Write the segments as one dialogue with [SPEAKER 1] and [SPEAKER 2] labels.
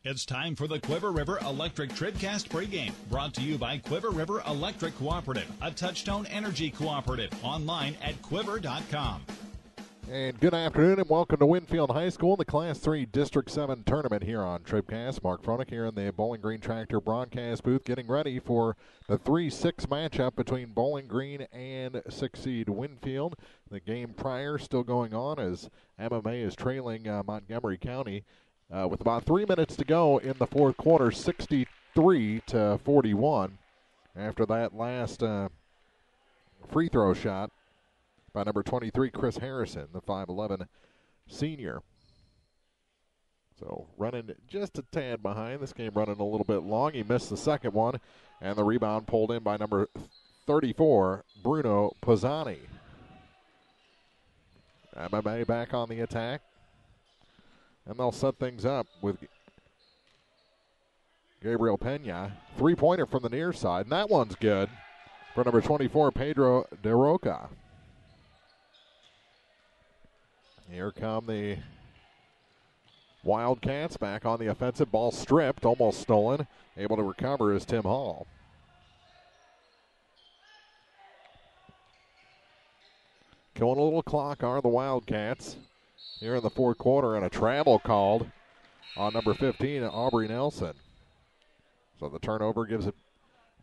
[SPEAKER 1] It's time for the Quiver River Electric TribCast pregame, brought to you by Quiver River Electric Cooperative, a Touchstone Energy Cooperative, online at quiver.com.
[SPEAKER 2] And good afternoon and welcome to Winfield High School, the Class 3 District 7 tournament here on TribCast. Mark Fronick here in the Bowling Green Tractor broadcast booth getting ready for the 3-6 matchup between Bowling Green and 6-seed Winfield. The game prior still going on as MMA is trailing Montgomery County with about 3 minutes to go in the fourth quarter, 63-41. After that last free throw shot by number 23, Chris Harrison, the 5'11 senior. So running just a tad behind. This game running a little bit long. He missed the second one, and the rebound pulled in by number 34, Bruno Pozzani. MMA back on the attack, and they'll set things up with Gabriel Pena. Three-pointer from the near side, and that one's good for number 24, Pedro De Roca. Here come the Wildcats back on the offensive. Ball stripped, almost stolen. Able to recover is Tim Hall. Killing a little clock are the Wildcats here in the fourth quarter, and a travel called on number 15, Aubrey Nelson. So the turnover gives it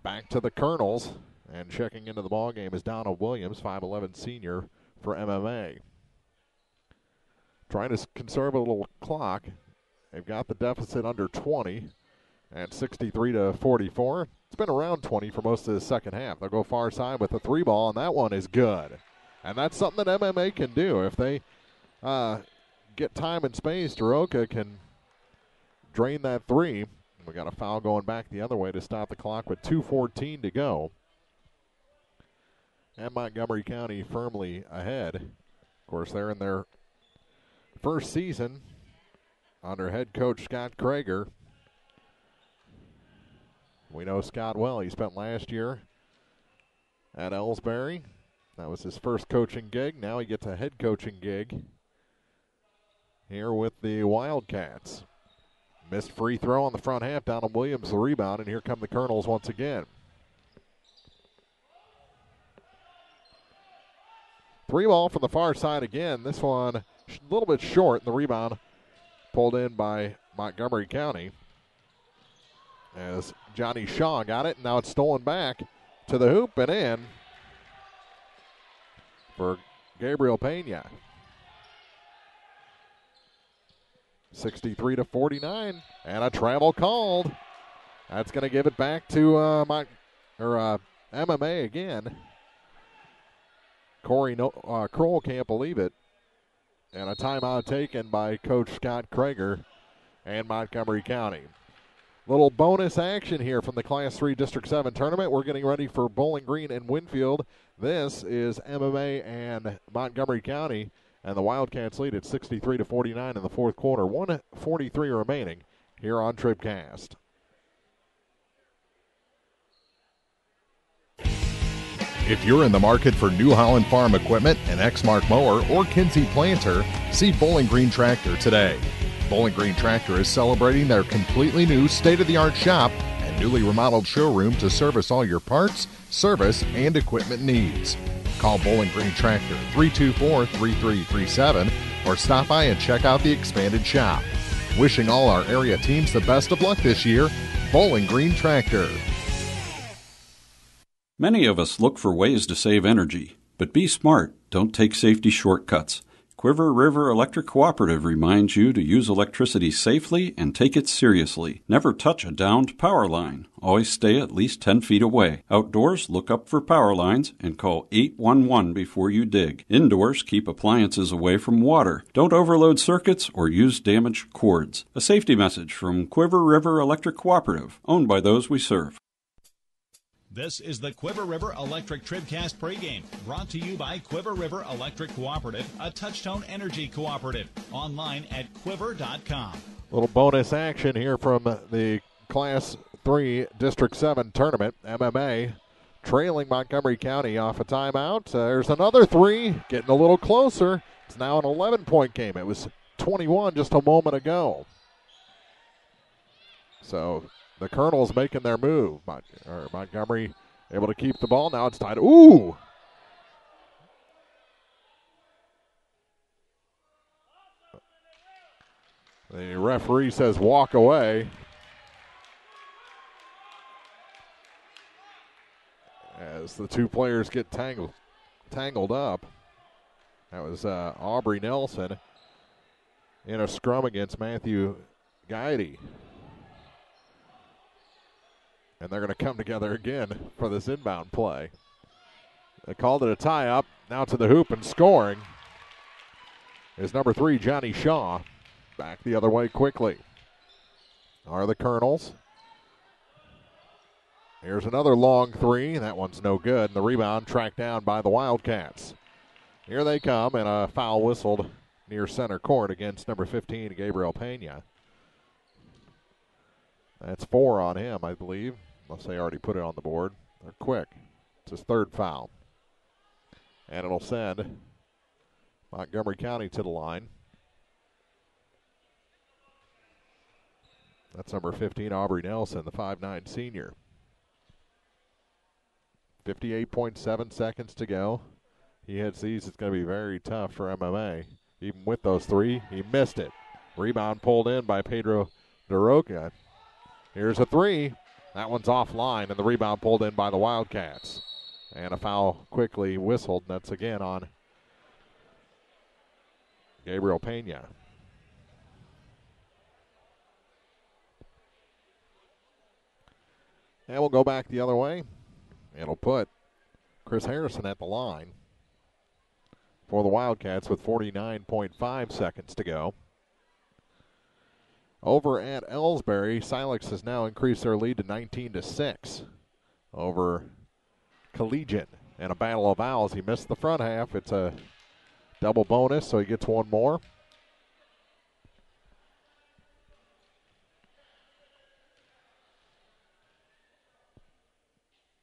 [SPEAKER 2] back to the Colonels, and checking into the ballgame is Donald Williams, 5'11 senior for MMA. Trying to conserve a little clock. They've got the deficit under 20 at 63-44. It's been around 20 for most of the second half. They'll go far side with the three ball, and that one is good. And that's something that MMA can do. If they get time and space, DeRoca can drain that three. We got a foul going back the other way to stop the clock with 2:14 to go. And Montgomery County firmly ahead. Of course, they're in their first season under head coach Scott Krager. We know Scott well. He spent last year at Ellsbury. That was his first coaching gig. Now he gets a head coaching gig here with the Wildcats. Missed free throw on the front half. Donald Williams the rebound, and here come the Colonels once again. Three ball from the far side again. This one a little bit short, and the rebound pulled in by Montgomery County as Johnny Shaw got it, and now it's stolen back to the hoop and in for Gabriel Pena. 63-49, and a travel called. That's going to give it back to MMA again. Corey Kroll can't believe it. And a timeout taken by Coach Scott Krager and Montgomery County. Little bonus action here from the Class 3 District 7 tournament. We're getting ready for Bowling Green and Winfield. This is MMA and Montgomery County, and the Wildcats lead at 63-49 in the fourth quarter. 1:43 remaining here on TribCast.
[SPEAKER 3] If you're in the market for New Holland Farm equipment, an Exmark mower, or Kinsey planter, see Bowling Green Tractor today. Bowling Green Tractor is celebrating their completely new state-of-the-art shop and newly remodeled showroom to service all your parts, service, and equipment needs. Call Bowling Green Tractor 324-3337 or stop by and check out the expanded shop. Wishing all our area teams the best of luck this year, Bowling Green Tractor.
[SPEAKER 4] Many of us look for ways to save energy, but be smart. Don't take safety shortcuts. Quiver River Electric Cooperative reminds you to use electricity safely and take it seriously. Never touch a downed power line. Always stay at least 10 feet away. Outdoors, look up for power lines and call 811 before you dig. Indoors, keep appliances away from water. Don't overload circuits or use damaged cords. A safety message from Quiver River Electric Cooperative, owned by those we serve.
[SPEAKER 1] This is the Quiver River Electric TribCast pregame, brought to you by Quiver River Electric Cooperative, a Touchstone Energy Cooperative, online at quiver.com.
[SPEAKER 2] Little bonus action here from the Class 3 District 7 tournament. MMA trailing Montgomery County off a timeout. There's another three, getting a little closer. It's now an 11-point game. It was 21 just a moment ago. So the Colonels making their move. Montgomery able to keep the ball. Now it's tied. Ooh! The referee says walk away. As the two players get tangled up. That was Aubrey Nelson in a scrum against Matthew Guide. And they're going to come together again for this inbound play. They called it a tie-up. Now to the hoop and scoring is number 3, Johnny Shaw. Back the other way quickly are the Colonels. Here's another long three. That one's no good. And the rebound tracked down by the Wildcats. Here they come, and a foul whistled near center court against number 15, Gabriel Pena. That's 4 on him, I believe, unless they already put it on the board. They're quick. It's his 3rd foul. And it'll send Montgomery County to the line. That's number 15, Aubrey Nelson, the 5'9" senior. 58.7 seconds to go. He hits these. It's going to be very tough for MMA. Even with those 3, he missed it. Rebound pulled in by Pedro DeRoca. Here's a 3. That one's offline, and the rebound pulled in by the Wildcats. And a foul quickly whistled, and that's again on Gabriel Pena. And we'll go back the other way. It'll put Chris Harrison at the line for the Wildcats with 49.5 seconds to go. Over at Ellsbury, Silex has now increased their lead to 19-6 over Collegiate. And a battle of fouls. He missed the front half. It's a double bonus, so he gets one more.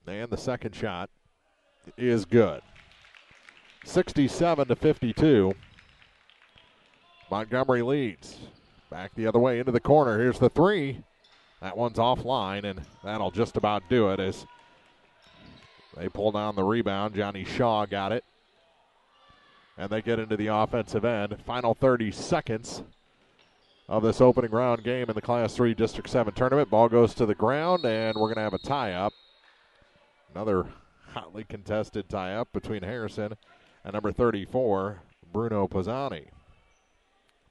[SPEAKER 2] And the second shot is good. 67-52. Montgomery leads. Back the other way into the corner. Here's the 3. That one's offline, and that'll just about do it as they pull down the rebound. Johnny Shaw got it. And they get into the offensive end. Final 30 seconds of this opening round game in the Class 3 District 7 tournament. Ball goes to the ground, and we're going to have a tie-up. Another hotly contested tie-up between Harrison and number 34, Bruno Pisani.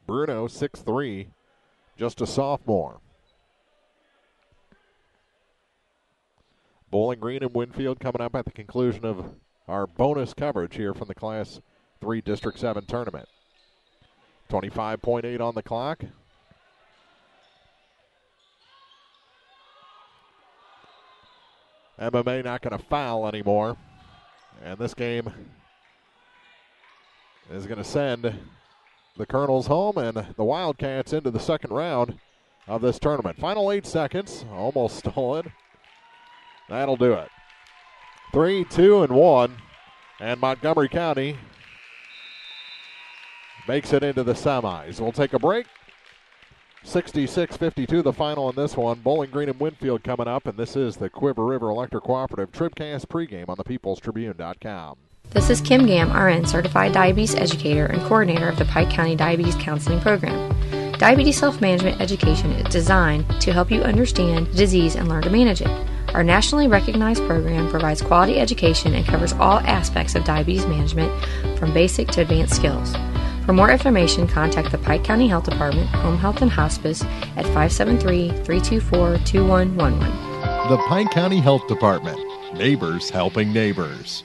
[SPEAKER 2] Bruno, 6'3", just a sophomore. Bowling Green and Winfield coming up at the conclusion of our bonus coverage here from the Class 3 District 7 tournament. 25.8 on the clock. MMA not going to foul anymore. And this game is going to send the Colonels home and the Wildcats into the second round of this tournament. Final 8 seconds. Almost stolen. That'll do it. 3, 2, and 1. And Montgomery County makes it into the semis. We'll take a break. 66-52 the final in this one. Bowling Green and Winfield coming up, and this is the Quiver River Electric Cooperative TribCast pregame on the peoplestribune.com.
[SPEAKER 5] This is Kim Gam, RN, Certified Diabetes Educator and Coordinator of the Pike County Diabetes Counseling Program. Diabetes self-management education is designed to help you understand the disease and learn to manage it. Our nationally recognized program provides quality education and covers all aspects of diabetes management from basic to advanced skills. For more information, contact the Pike County Health Department, Home Health and Hospice at 573-324-2111.
[SPEAKER 3] The Pike County Health Department. Neighbors helping neighbors.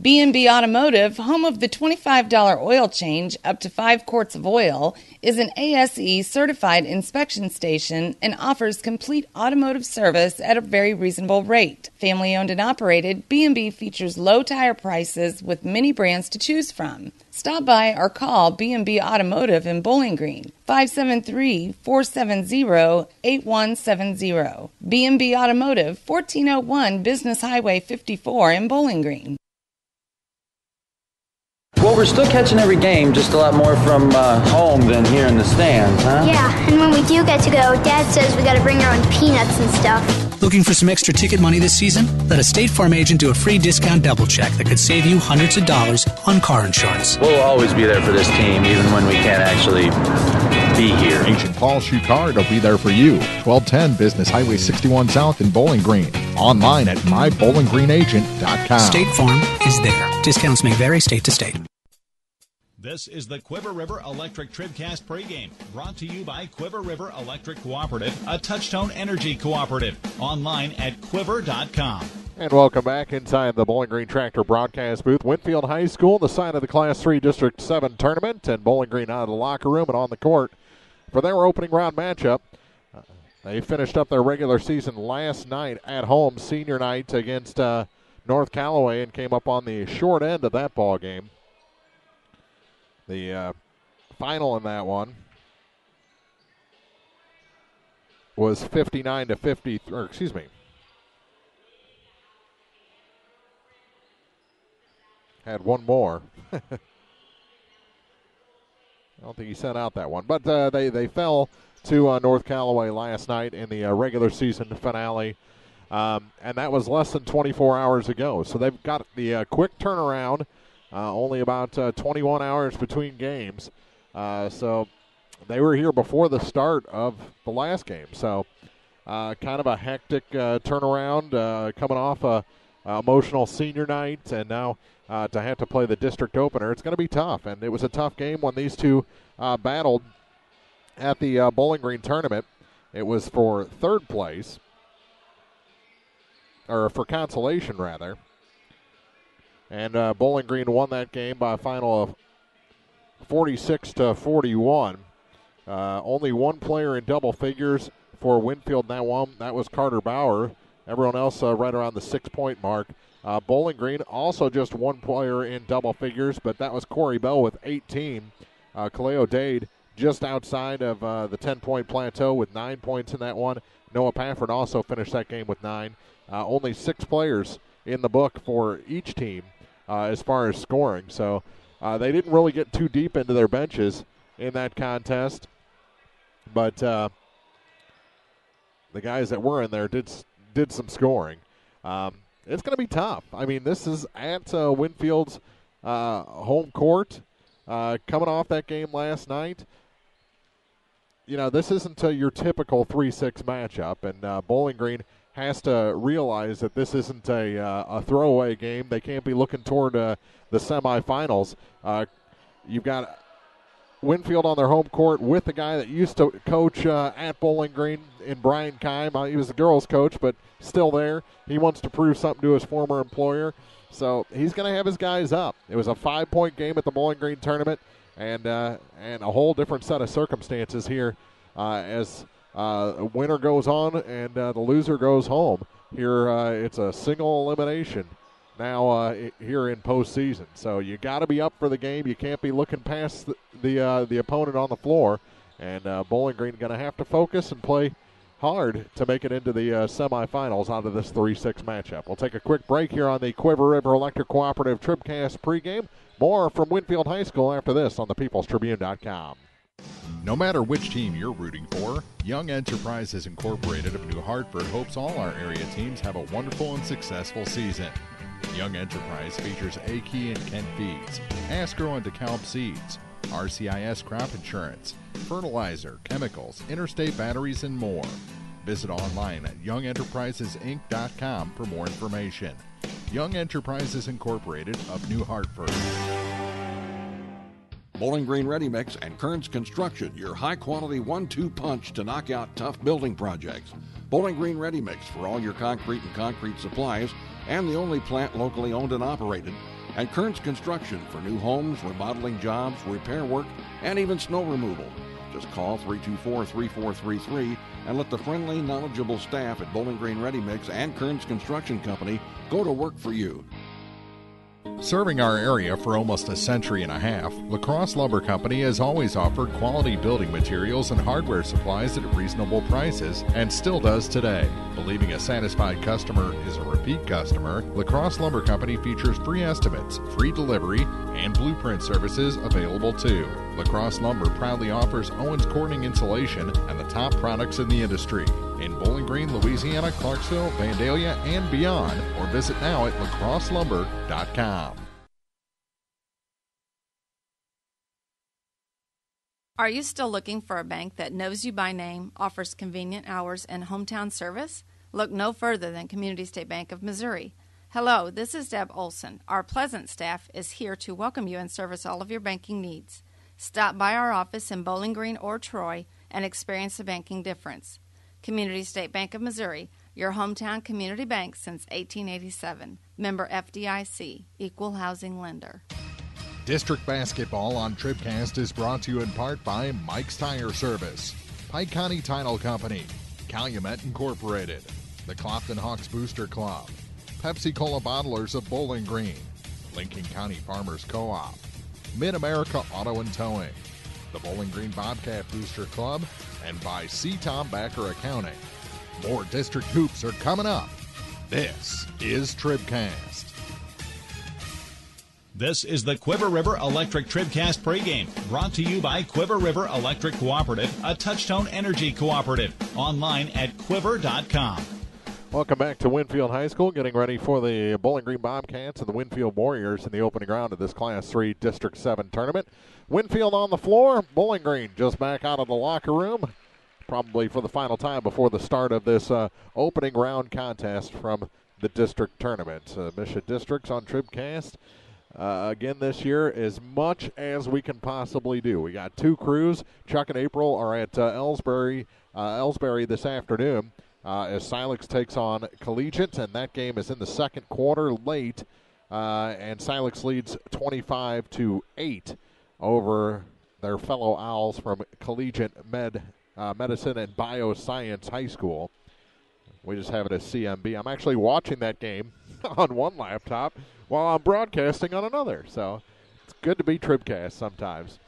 [SPEAKER 6] B&B Automotive, home of the $25 oil change up to 5 quarts of oil, is an ASE certified inspection station and offers complete automotive service at a very reasonable rate. Family owned and operated, B&B features low tire prices with many brands to choose from. Stop by or call B&B Automotive in Bowling Green, 573-470-8170. B&B Automotive, 1401 Business Highway 54 in Bowling Green.
[SPEAKER 7] Well, we're still catching every game, just a lot more from home than here in the stands, huh?
[SPEAKER 8] Yeah, and when we do get to go, Dad says we got to bring our own peanuts and stuff.
[SPEAKER 9] Looking for some extra ticket money this season? Let a State Farm agent do a free discount double check that could save you hundreds of dollars on car insurance.
[SPEAKER 7] We'll always be there for this team, even when we can't actually be here.
[SPEAKER 3] Agent Paul Shucard will be there for you. 1210 Business Highway 61 South in Bowling Green. Online at mybowlinggreenagent.com.
[SPEAKER 9] State Farm is there. Discounts may vary state to state.
[SPEAKER 1] This is the Quiver River Electric TribCast pregame, brought to you by Quiver River Electric Cooperative, a Touchtone Energy cooperative. Online at quiver.com.
[SPEAKER 2] And welcome back inside the Bowling Green Tractor broadcast booth. Winfield High School, the site of the Class 3 District 7 tournament, and Bowling Green out of the locker room and on the court for their opening round matchup. They finished up their regular season last night at home, senior night against North Callaway, and came up on the short end of that ball game. The final in that one was 59-50, or excuse me, had one more. I don't think he sent out that one, but they fell to North Callaway last night in the regular season finale, and that was less than 24 hours ago. So they've got the quick turnaround. Only about 21 hours between games. So they were here before the start of the last game. So kind of a hectic turnaround coming off a emotional senior night, and now to have to play the district opener. It's going to be tough, and it was a tough game when these two battled at the Bowling Green tournament. It was for third place, or for consolation, rather. And Bowling Green won that game by a final of 46-41. Only one player in double figures for Winfield in that one. That was Carter Bauer. Everyone else right around the 6-point mark. Bowling Green also just one player in double figures, but that was Corey Bell with 18. Kaleo Dade just outside of the 10-point plateau with 9 points in that one. Noah Pafford also finished that game with 9. Only 6 players in the book for each team. As far as scoring. So they didn't really get too deep into their benches in that contest. But the guys that were in there did some scoring. It's going to be tough. I mean, this is at Winfield's home court. Coming off that game last night, you know, this isn't your typical 3-6 matchup. And Bowling Green has to realize that this isn't a throwaway game. They can't be looking toward the semifinals. You've got Winfield on their home court with the guy that used to coach at Bowling Green in Brian Keim. He was the girls' coach, but still there. He wants to prove something to his former employer, so he's going to have his guys up. It was a 5-point game at the Bowling Green tournament, and a whole different set of circumstances here as the winner goes on and the loser goes home. Here it's a single elimination now here in postseason. So you got to be up for the game. You can't be looking past the opponent on the floor. And Bowling Green going to have to focus and play hard to make it into the semifinals out of this 3-6 matchup. We'll take a quick break here on the Quiver River Electric Cooperative TribCast pregame. More from Winfield High School after this on the peoplestribune.com.
[SPEAKER 3] No matter which team you're rooting for, Young Enterprises Incorporated of New Hartford hopes all our area teams have a wonderful and successful season. Young Enterprise features A-Key and Kent Feeds, Asgrow and DeKalb Seeds, RCIS Crop Insurance, fertilizer, chemicals, interstate batteries, and more. Visit online at youngenterprisesinc.com for more information. Young Enterprises Incorporated of New Hartford.
[SPEAKER 10] Bowling Green Ready Mix and Kearns Construction, your high-quality 1-2 punch to knock out tough building projects. Bowling Green Ready Mix for all your concrete and concrete supplies, and the only plant locally owned and operated. And Kearns Construction for new homes, remodeling jobs, repair work, and even snow removal. Just call 324-3433 and let the friendly, knowledgeable staff at Bowling Green Ready Mix and Kearns Construction Company go to work for you.
[SPEAKER 3] Serving our area for almost a century and a half, LaCrosse Lumber Company has always offered quality building materials and hardware supplies at reasonable prices and still does today. Believing a satisfied customer is a repeat customer, LaCrosse Lumber Company features free estimates, free delivery, and blueprint services available too. LaCrosse Lumber proudly offers Owens Corning insulation and the top products in the industry. In Bowling Green, Louisiana, Clarksville, Vandalia, and beyond, or visit now at lacrosselumber.com.
[SPEAKER 11] Are you still looking for a bank that knows you by name, offers convenient hours, and hometown service? Look no further than Community State Bank of Missouri. Hello, this is Deb Olson. Our pleasant staff is here to welcome you and service all of your banking needs. Stop by our office in Bowling Green or Troy and experience the banking difference. Community State Bank of Missouri, your hometown community bank since 1887. Member FDIC, equal housing lender.
[SPEAKER 3] District basketball on TribCast is brought to you in part by Mike's Tire Service, Pike County Title Company, Calumet Incorporated, the Clopton Hawks Booster Club, Pepsi-Cola Bottlers of Bowling Green, Lincoln County Farmers Co-op, Mid-America Auto and Towing, the Bowling Green Bobcat Booster Club, and by C. Tom Backer Accounting. More district hoops are coming up. This is TribCast.
[SPEAKER 1] This is the Quiver River Electric TribCast pregame, brought to you by Quiver River Electric Cooperative, a Touchtone Energy cooperative. Online at quiver.com.
[SPEAKER 2] Welcome back to Winfield High School, getting ready for the Bowling Green Bobcats and the Winfield Warriors in the opening round of this Class 3 District 7 tournament. Winfield on the floor, Bowling Green just back out of the locker room, probably for the final time before the start of this opening round contest from the district tournament. MSHSAA Districts on TribCast. Again this year, as much as we can possibly do. We got two crews. Chuck and April are at Ellsbury this afternoon as Silex takes on Collegiate, and that game is in the second quarter late, and Silex leads 25-8 over their fellow Owls from Collegiate Medicine and Bioscience High School. We just have it as CMB. I'm actually watching that game on one laptop while I'm broadcasting on another. So it's good to be TribCast sometimes.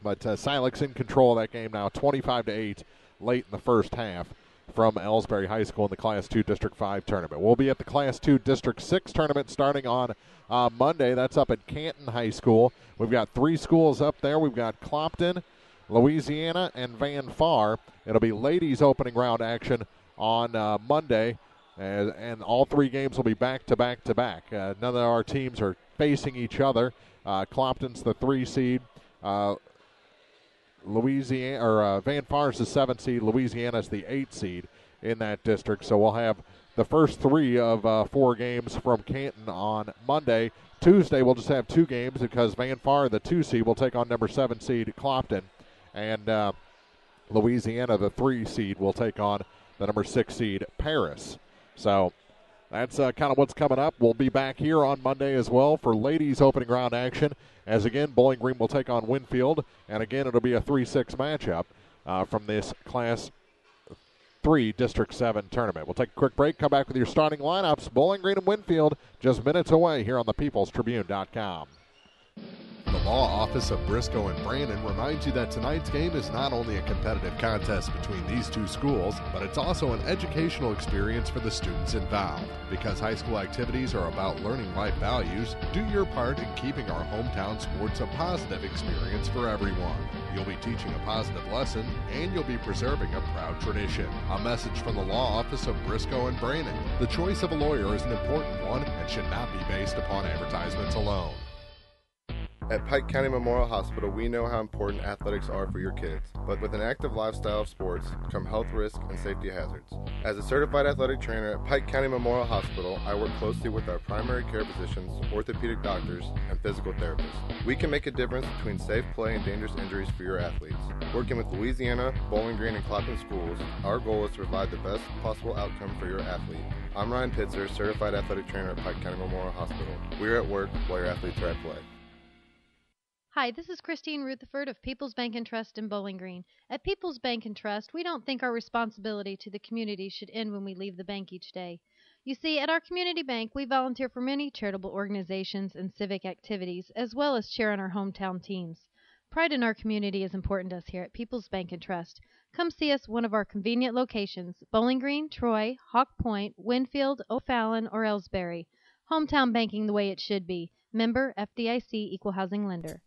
[SPEAKER 2] But Silex in control of that game now, 25-8 late in the first half from Ellsbury High School in the Class 2 District 5 tournament. We'll be at the Class 2 District 6 tournament starting on Monday. That's up at Canton High School. We've got three schools up there. We've got Clopton, Louisiana, and Van Far. It'll be ladies opening round action on Monday, and all three games will be back-to-back-to-back. None of our teams are facing each other. Clopton's the 3 seed. Van Far's the 7 seed. Louisiana's the 8 seed in that district. So we'll have the first three of 4 games from Canton on Monday. Tuesday we'll just have 2 games because Van Far, the 2 seed, will take on number 7 seed Clopton, and Louisiana, the 3 seed, will take on the number 6 seed Paris. So that's kind of what's coming up. We'll be back here on Monday as well for ladies opening round action, as again Bowling Green will take on Winfield, and again it'll be a 3-6 matchup from this Class 3 District 7 tournament. We'll take a quick break, come back with your starting lineups. Bowling Green and Winfield just minutes away here on the peoplestribune.com.
[SPEAKER 3] The Law Office of Briscoe and Brandon reminds you that tonight's game is not only a competitive contest between these two schools, but it's also an educational experience for the students involved. Because high school activities are about learning life values, do your part in keeping our hometown sports a positive experience for everyone. You'll be teaching a positive lesson, and you'll be preserving a proud tradition. A message from the Law Office of Briscoe and Brandon. The choice of a lawyer is an important one and should not be based upon advertisements alone.
[SPEAKER 12] At Pike County Memorial Hospital, we know how important athletics are for your kids, but with an active lifestyle of sports come health risks and safety hazards. As a certified athletic trainer at Pike County Memorial Hospital, I work closely with our primary care physicians, orthopedic doctors, and physical therapists. We can make a difference between safe play and dangerous injuries for your athletes. Working with Louisiana, Bowling Green, and Clopton schools, our goal is to provide the best possible outcome for your athlete. I'm Ryan Pitzer, certified athletic trainer at Pike County Memorial Hospital. We're at work while your athletes are at play.
[SPEAKER 13] Hi, this is Christine Rutherford of People's Bank and Trust in Bowling Green. At People's Bank and Trust, we don't think our responsibility to the community should end when we leave the bank each day. You see, at our community bank, we volunteer for many charitable organizations and civic activities, as well as cheer on our hometown teams. Pride in our community is important to us here at People's Bank and Trust. Come see us at one of our convenient locations, Bowling Green, Troy, Hawk Point, Winfield, O'Fallon, or Ellsbury. Hometown banking the way it should be. Member FDIC Equal Housing Lender.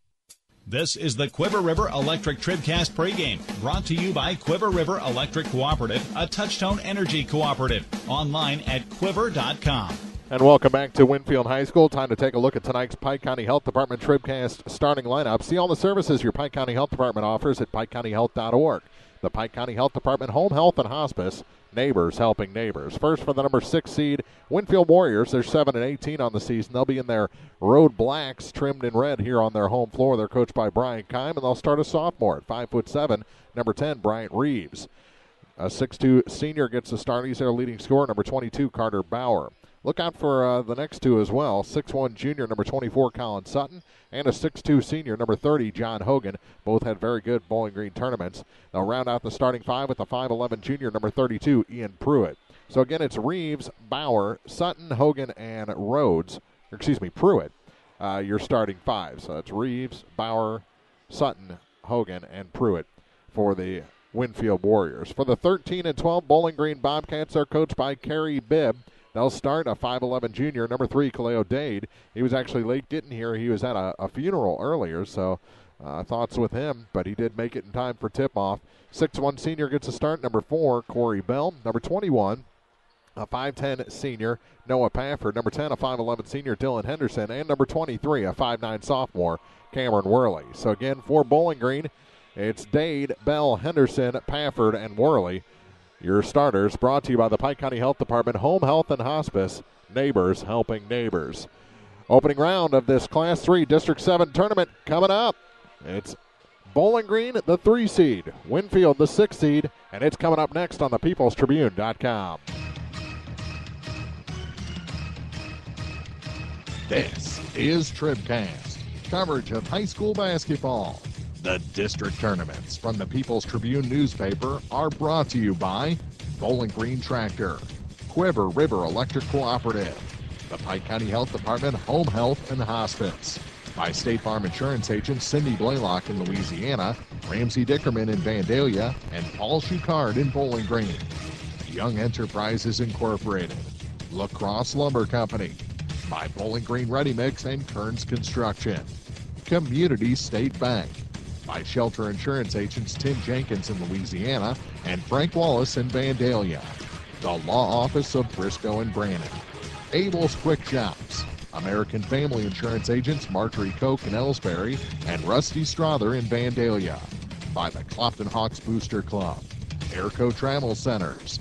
[SPEAKER 1] This is the Quiver River Electric TribCast pregame, brought to you by Quiver River Electric Cooperative, a Touchtone Energy cooperative. Online at quiver.com.
[SPEAKER 2] And welcome back to Winfield High School. Time to take a look at tonight's Pike County Health Department TribCast starting lineup. See all the services your Pike County Health Department offers at PikeCountyHealth.org. The Pike County Health Department Home Health and Hospice, neighbors helping neighbors. First for the number 6 seed, Winfield Warriors. They're 7-18 on the season. They'll be in their road blacks trimmed in red here on their home floor. They're coached by Brian Keim, and they'll start a sophomore at 5'7", number 10, Bryant Reeves. A 6'2 senior gets the start. He's their leading scorer, number 22, Carter Bauer. Look out for the next two as well. 6'1 junior, number 24, Colin Sutton, and a 6'2 senior, number 30, John Hogan. Both had very good Bowling Green tournaments. They'll round out the starting five with the 5'11 junior, number 32, Ian Pruitt. So again, it's Reeves, Bauer, Sutton, Hogan, and Pruitt, your starting five. So it's Reeves, Bauer, Sutton, Hogan, and Pruitt for the Winfield Warriors. For the 13-12 Bowling Green Bobcats, they're coached by Kerry Bibb. They'll start a 5'11 junior, number 3, Kaleo Dade. He was actually late getting here. He was at a funeral earlier, so thoughts with him, but he did make it in time for tip-off. 6'1 senior gets a start, number 4, Corey Bell. Number 21, a 5'10 senior, Noah Pafford. Number 10, a 5'11 senior, Dylan Henderson. And number 23, a 5'9 sophomore, Cameron Worley. So again, for Bowling Green, it's Dade, Bell, Henderson, Pafford, and Worley. Your starters, brought to you by the Pike County Health Department Home Health and Hospice, neighbors helping neighbors. Opening round of this Class 3 District 7 tournament coming up. It's Bowling Green, the 3 seed, Winfield, the 6 seed, and it's coming up next on the peoplestribune.com.
[SPEAKER 3] This is TribCast, coverage of high school basketball. The district tournaments from the People's Tribune newspaper are brought to you by Bowling Green Tractor, Quiver River Electric Cooperative, the Pike County Health Department Home Health and Hospice, by State Farm Insurance agent Cindy Blaylock in Louisiana, Ramsey Dickerman in Vandalia, and Paul Schuchard in Bowling Green. Young Enterprises Incorporated, La Crosse Lumber Company, by Bowling Green Ready Mix and Kearns Construction, Community State Bank, by Shelter Insurance agents Tim Jenkins in Louisiana and Frank Wallace in Vandalia, the Law Office of Briscoe and Brannon, Abel's Quick Shops, American Family Insurance agents Marjorie Koch in Ellsbury and Rusty Strother in Vandalia, by the Clopton Hawks Booster Club, Airco Travel Centers,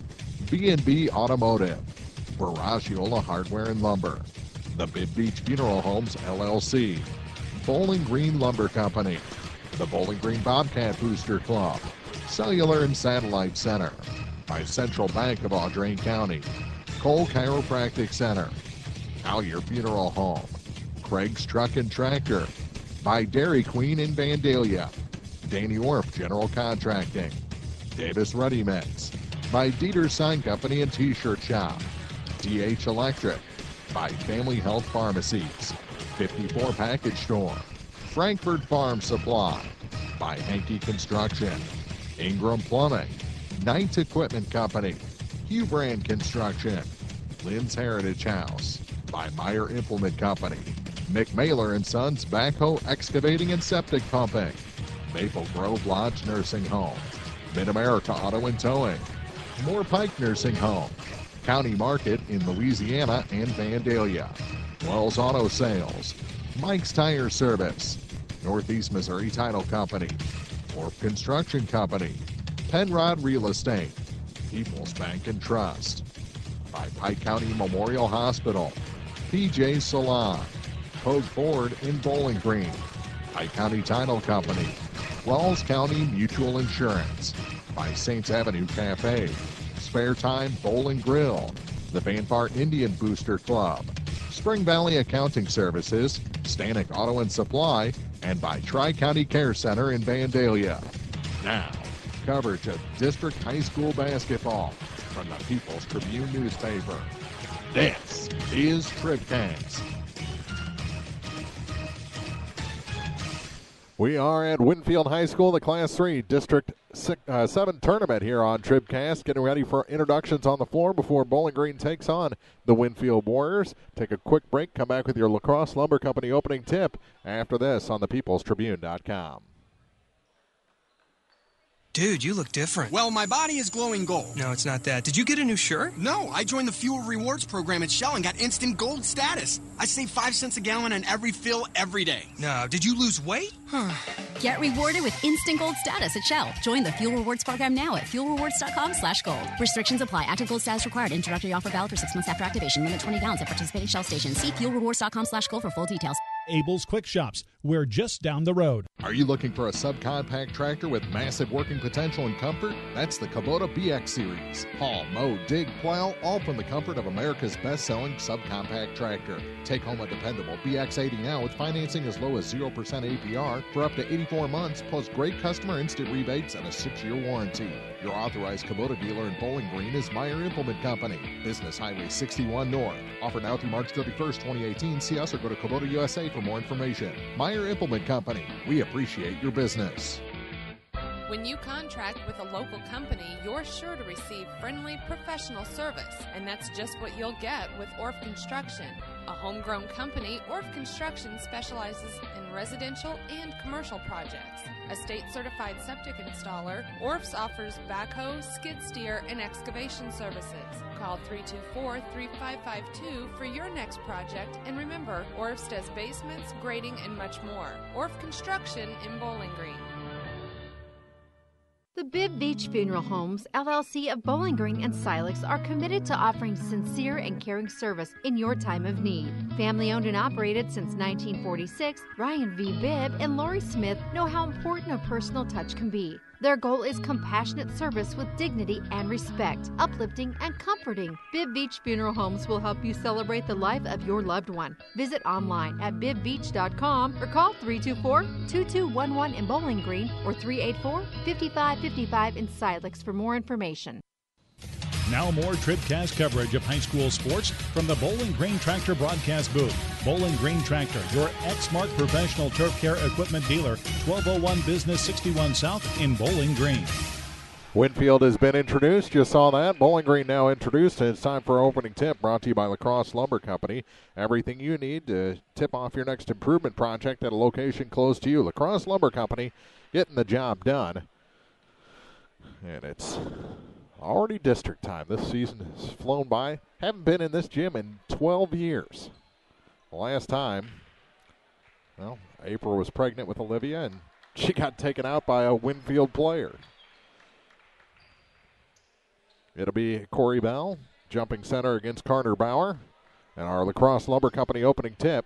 [SPEAKER 3] B&B Automotive, Baragiola Hardware and Lumber, the Bib Beach Funeral Homes LLC, Bowling Green Lumber Company, the Bowling Green Bobcat Booster Club, Cellular and Satellite Center, by Central Bank of Audrain County, Cole Chiropractic Center, Collier Funeral Home, Craig's Truck and Tractor, by Dairy Queen in Vandalia, Danny Orff General Contracting, Davis Ready Mix, by Dieter Sign Company and T-Shirt Shop, DH Electric, by Family Health Pharmacies, 54 Package Store, Frankfurt Farm Supply, by Hankey Construction, Ingram Plumbing, Knights Equipment Company, Hugh Brand Construction, Lynn's Heritage House, by Meyer Implement Company, McMailer & Sons Backhoe Excavating and Septic Pumping, Maple Grove Lodge Nursing Home, Mid-America Auto and Towing, Moore Pike Nursing Home, County Market in Louisiana and Vandalia, Wells Auto Sales, Mike's Tire Service, Northeast Missouri Title Company, Orp Construction Company, Penrod Real Estate, People's Bank and Trust, by Pike County Memorial Hospital, PJ Salon, Pogue Ford in Bowling Green, Pike County Title Company, Wells County Mutual Insurance, by Saints Avenue Cafe, Spare Time Bowling Grill, the Vanpar Indian Booster Club, Spring Valley Accounting Services, Stanek Auto and Supply, and by Tri-County Care Center in Vandalia. Now, coverage of district high school basketball from the People's Tribune newspaper. This is TribCast.
[SPEAKER 2] We are at Winfield High School, the Class 3 District 7 tournament here on TribCast, getting ready for introductions on the floor before Bowling Green takes on the Winfield Warriors. Take a quick break, come back with your La Crosse Lumber Company opening tip after this on thepeoplestribune.com.
[SPEAKER 14] Dude, you look different.
[SPEAKER 15] Well, my body is glowing gold.
[SPEAKER 14] No, it's not that. Did you get a new shirt?
[SPEAKER 15] No, I joined the Fuel Rewards program at Shell and got instant gold status. I save 5 cents a gallon on every fill every day.
[SPEAKER 14] No, did you lose weight?
[SPEAKER 16] Get rewarded with instant gold status at Shell. Join the Fuel Rewards program now at fuelrewards.com/gold. Restrictions apply. Active gold status required. Introductory offer valid for 6 months after activation. Limit 20 gallons at participating Shell stations. See fuelrewards.com/gold for full details.
[SPEAKER 1] Abel's Quick Shops. We're just down the road.
[SPEAKER 3] Are you looking for a subcompact tractor with massive working potential and comfort? That's the Kubota BX Series. Haul, mow, dig, plow, all from the comfort of America's best-selling subcompact tractor. Take home a dependable BX80 now with financing as low as 0% APR for up to 84 months, plus great customer instant rebates and a 6-year warranty. Your authorized Kubota dealer in Bowling Green is Meyer Implement Company. Business Highway 61 North. Offer now through March 31st, 2018. See us or go to Kubota USA for more information. Meyer Implement Company. We appreciate your business.
[SPEAKER 17] When you contract with a local company, you're sure to receive friendly, professional service, and that's just what you'll get with Orff Construction. A homegrown company, Orff Construction specializes in residential and commercial projects. A state-certified septic installer, Orff's offers backhoe, skid steer, and excavation services. Call 324-3552 for your next project, and remember, Orff's does basements, grading, and much more. Orff Construction in Bowling Green.
[SPEAKER 18] The Bibb Beach Funeral Homes, LLC of Bowling Green and Silex are committed to offering sincere and caring service in your time of need. Family owned and operated since 1946, Ryan V. Bibb and Lori Smith know how important a personal touch can be. Their goal is compassionate service with dignity and respect, uplifting and comforting. Bibb Beach Funeral Homes will help you celebrate the life of your loved one. Visit online at bibbbeach.com or call 324-2211 in Bowling Green or 384-5555 in Silex for more information.
[SPEAKER 1] Now more TribCast coverage of high school sports from the Bowling Green Tractor broadcast booth. Bowling Green Tractor, your Exmark professional turf care equipment dealer, 1201 Business 61 South in Bowling Green.
[SPEAKER 2] Winfield has been introduced. You saw that. Bowling Green now introduced. It's time for our opening tip, brought to you by La Crosse Lumber Company. Everything you need to tip off your next improvement project at a location close to you. La Crosse Lumber Company, getting the job done. And it's already district time. This season has flown by. Haven't been in this gym in 12 years. The last time, well, April was pregnant with Olivia, and she got taken out by a Winfield player. It'll be Corey Bell, jumping center against Carter Bauer. And our La Crosse Lumber Company opening tip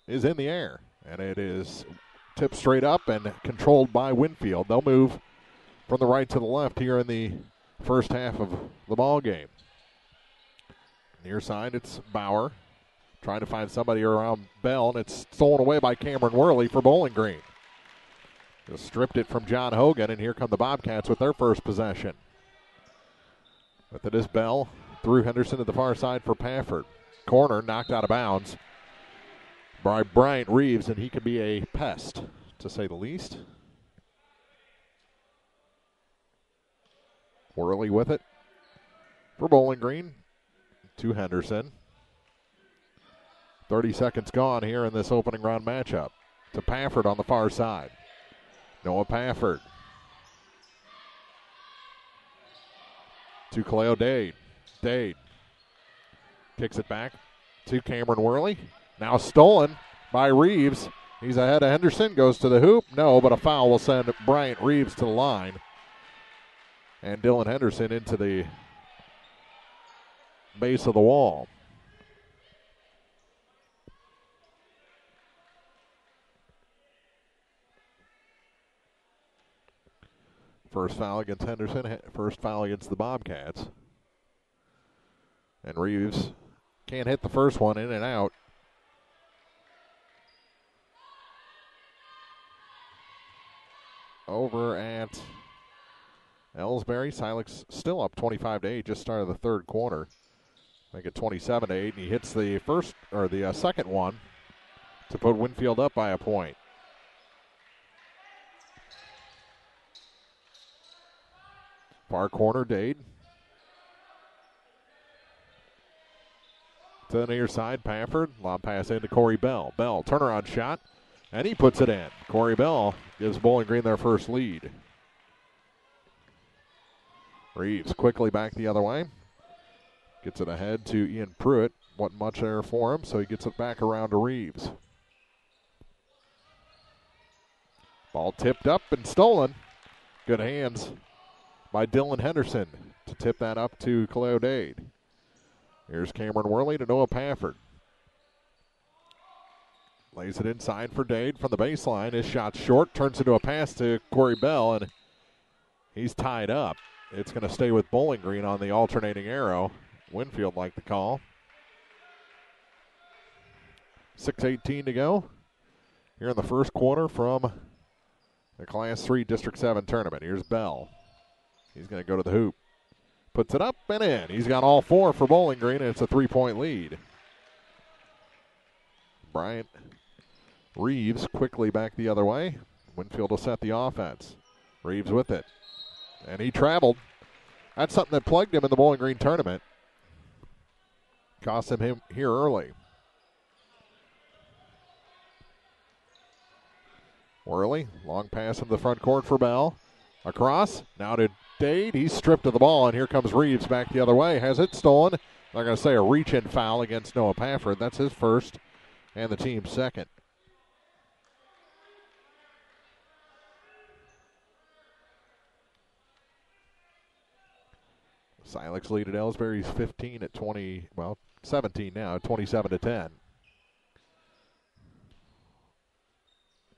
[SPEAKER 2] is in the air. And it is tipped straight up and controlled by Winfield. They'll move from the right to the left here in the first half of the ball game. Near side, it's Bauer trying to find somebody around Bell, and it's stolen away by Cameron Worley for Bowling Green. Just stripped it from John Hogan, and here come the Bobcats with their first possession. With it is Bell through Henderson to the far side for Pafford. Corner knocked out of bounds by Bryant Reeves, and he could be a pest, to say the least. Worley with it for Bowling Green to Henderson. 30 seconds gone here in this opening round matchup. To Pafford on the far side. Noah Pafford. To Kaleo Dade. Dade kicks it back to Cameron Worley. Now stolen by Reeves. He's ahead of Henderson. Goes to the hoop. No, but a foul will send Bryant Reeves to the line. And Dylan Henderson into the base of the wall. First foul against Henderson, first foul against the Bobcats. And Reeves can't hit the first one, in and out. Over at Ellsbury, Silex still up 25-8, just started the third quarter. Make it 27-8, and he hits the second one to put Winfield up by a point. Far corner, Dade. To the near side, Pafford. Lob pass into Corey Bell. Bell, turnaround shot, and he puts it in. Corey Bell gives Bowling Green their first lead. Reeves quickly back the other way. Gets it ahead to Ian Pruitt. Wasn't much there for him, so he gets it back around to Reeves. Ball tipped up and stolen. Good hands by Dylan Henderson to tip that up to Kaleo Dade. Here's Cameron Worley to Noah Pafford. Lays it inside for Dade from the baseline. His shot short, turns into a pass to Corey Bell, and he's tied up. It's going to stay with Bowling Green on the alternating arrow. Winfield like the call. 6:18 to go here in the first quarter from the Class 3 District 7 tournament. Here's Bell. He's going to go to the hoop. Puts it up and in. He's got all four for Bowling Green, and it's a 3-point lead. Bryant Reeves quickly back the other way. Winfield will set the offense. Reeves with it. And he traveled. That's something that plagued him in the Bowling Green tournament. Cost him here early. Worley, long pass into the front court for Bell. Across, now to Dade. He's stripped of the ball, and here comes Reeves back the other way. Has it stolen. They're going to say a reach-in foul against Noah Pafford. That's his first and the team's second. Silex lead at Ellsbury's 15 at 17 now, 27-10.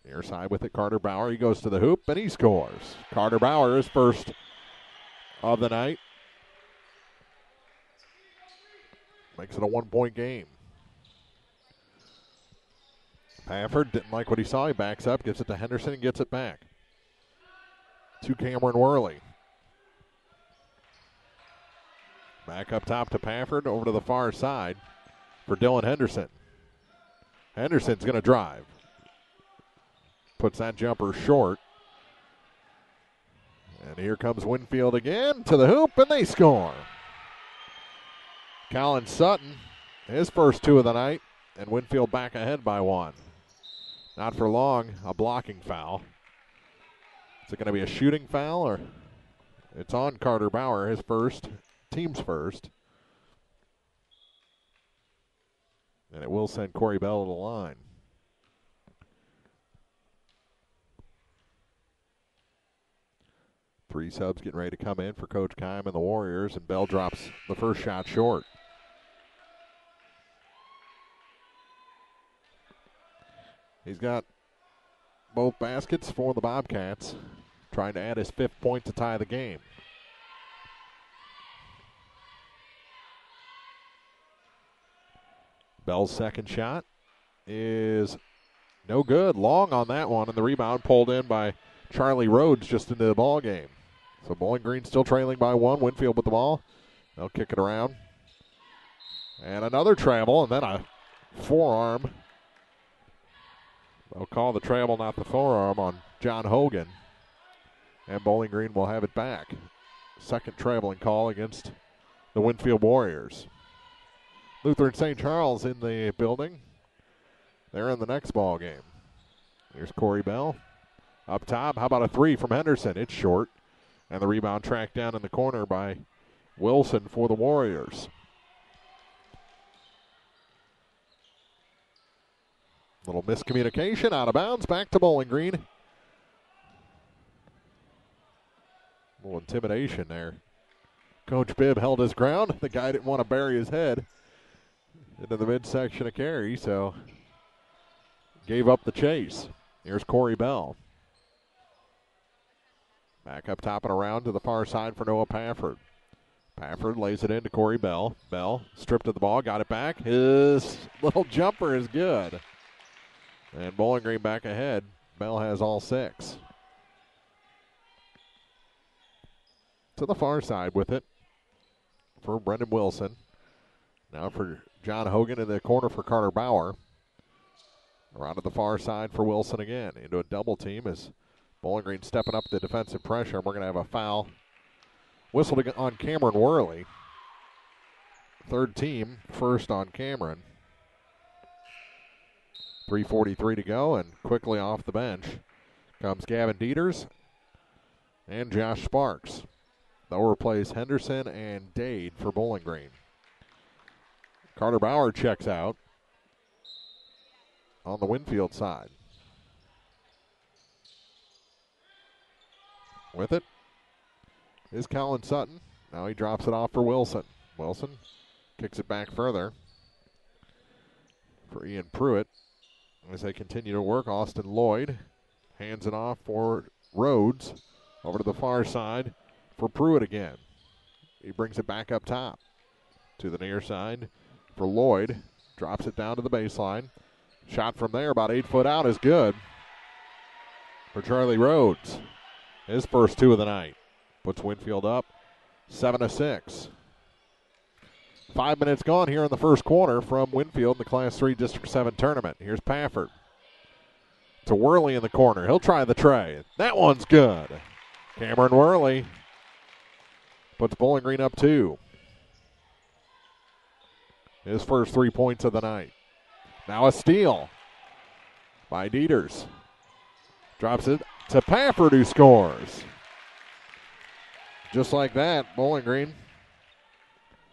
[SPEAKER 2] Near side with it, Carter Bauer. He goes to the hoop, and he scores. Carter Bauer is first of the night. Makes it a 1-point game. Pafford didn't like what he saw. He backs up, gives it to Henderson, and gets it back to Cameron Worley. Back up top to Pafford, over to the far side for Dylan Henderson. Henderson's going to drive. Puts that jumper short. And here comes Winfield again to the hoop, and they score. Colin Sutton, his first two of the night, and Winfield back ahead by one. Not for long, a blocking foul. Is it going to be a shooting foul, or it's on Carter Bauer, his first, team's first. And it will send Corey Bell to the line. Three subs getting ready to come in for Coach Keim and the Warriors, and Bell drops the first shot short. He's got both baskets for the Bobcats, trying to add his fifth point to tie the game. Bell's second shot is no good. Long on that one, and the rebound pulled in by Charlie Rhodes just into the ball game. So Bowling Green still trailing by one. Winfield with the ball. They'll kick it around. And another travel, and then a forearm. They'll call the travel, not the forearm, on John Hogan. And Bowling Green will have it back. Second traveling call against the Winfield Warriors. Lutheran St. Charles in the building. They're in the next ball game. Here's Corey Bell. Up top, how about a three from Henderson? It's short. And the rebound tracked down in the corner by Wilson for the Warriors. Little miscommunication, out of bounds, back to Bowling Green. A little intimidation there. Coach Bibb held his ground. The guy didn't want to bury his head into the midsection of Cary, so gave up the chase. Here's Corey Bell. Back up top and around to the far side for Noah Pafford. Pafford lays it into Corey Bell. Bell stripped of the ball, got it back. His little jumper is good. And Bowling Green back ahead. Bell has all six. to the far side with it for Brendan Wilson. Now for John Hogan in the corner for Carter Bauer. Around to the far side for Wilson again. Into a double team as Bowling Green stepping up the defensive pressure. We're going to have a foul whistled on Cameron Worley. Third team, first on Cameron. 3:43 to go, and quickly off the bench comes Gavin Dieters and Josh Sparks. They'll replace Henderson and Dade for Bowling Green. Carter Bauer checks out on the Winfield side. With it is Colin Sutton. Now he drops it off for Wilson. Wilson kicks it back further for Ian Pruitt. As they continue to work, Austin Lloyd hands it off for Rhodes. Over to the far side for Pruitt again. He brings it back up top to the near side for Lloyd. Drops it down to the baseline. Shot from there, about 8 foot out, is good for Charlie Rhodes. His first two of the night. Puts Winfield up 7-6. 5 minutes gone here in the first quarter from Winfield in the Class 3 District 7 tournament. Here's Pafford. To Worley in the corner. He'll try the tray. That one's good. Cameron Worley puts Bowling Green up 2. His first 3 points of the night. Now a steal by Dieters. Drops it to Pafford, who scores. Just like that, Bowling Green,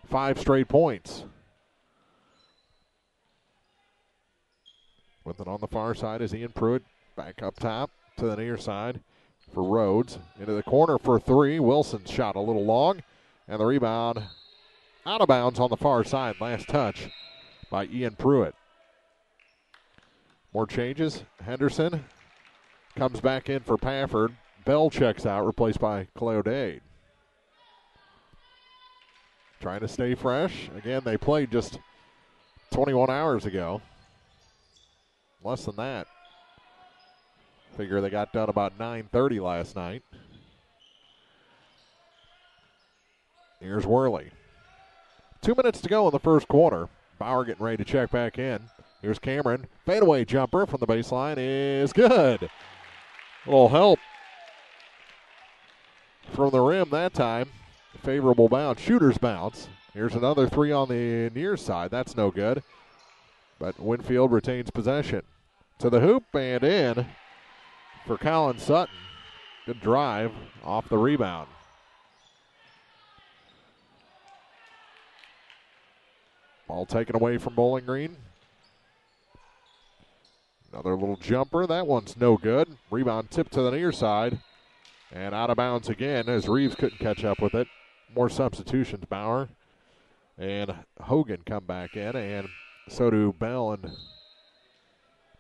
[SPEAKER 2] 5 straight points. With it on the far side is Ian Pruitt. Back up top to the near side for Rhodes. Into the corner for 3. Wilson's shot a little long. And the rebound out of bounds on the far side. Last touch by Ian Pruitt. More changes. Henderson comes back in for Pafford. Bell checks out, replaced by Kaleo Dade. Trying to stay fresh. Again, they played just 21 hours ago. Less than that. Figure they got done about 9:30 last night. Here's Worley. 2 minutes to go in the first quarter. Bauer getting ready to check back in. Here's Cameron. Fadeaway jumper from the baseline is good. A little help from the rim that time. Favorable bounce, shooter's bounce. Here's another 3 on the near side. That's no good. But Winfield retains possession. To the hoop and in for Colin Sutton. Good drive off the rebound. Ball taken away from Bowling Green. Another little jumper. That one's no good. Rebound tipped to the near side. And out of bounds again as Reeves couldn't catch up with it. More substitutions. Bauer and Hogan come back in, and so do Bell and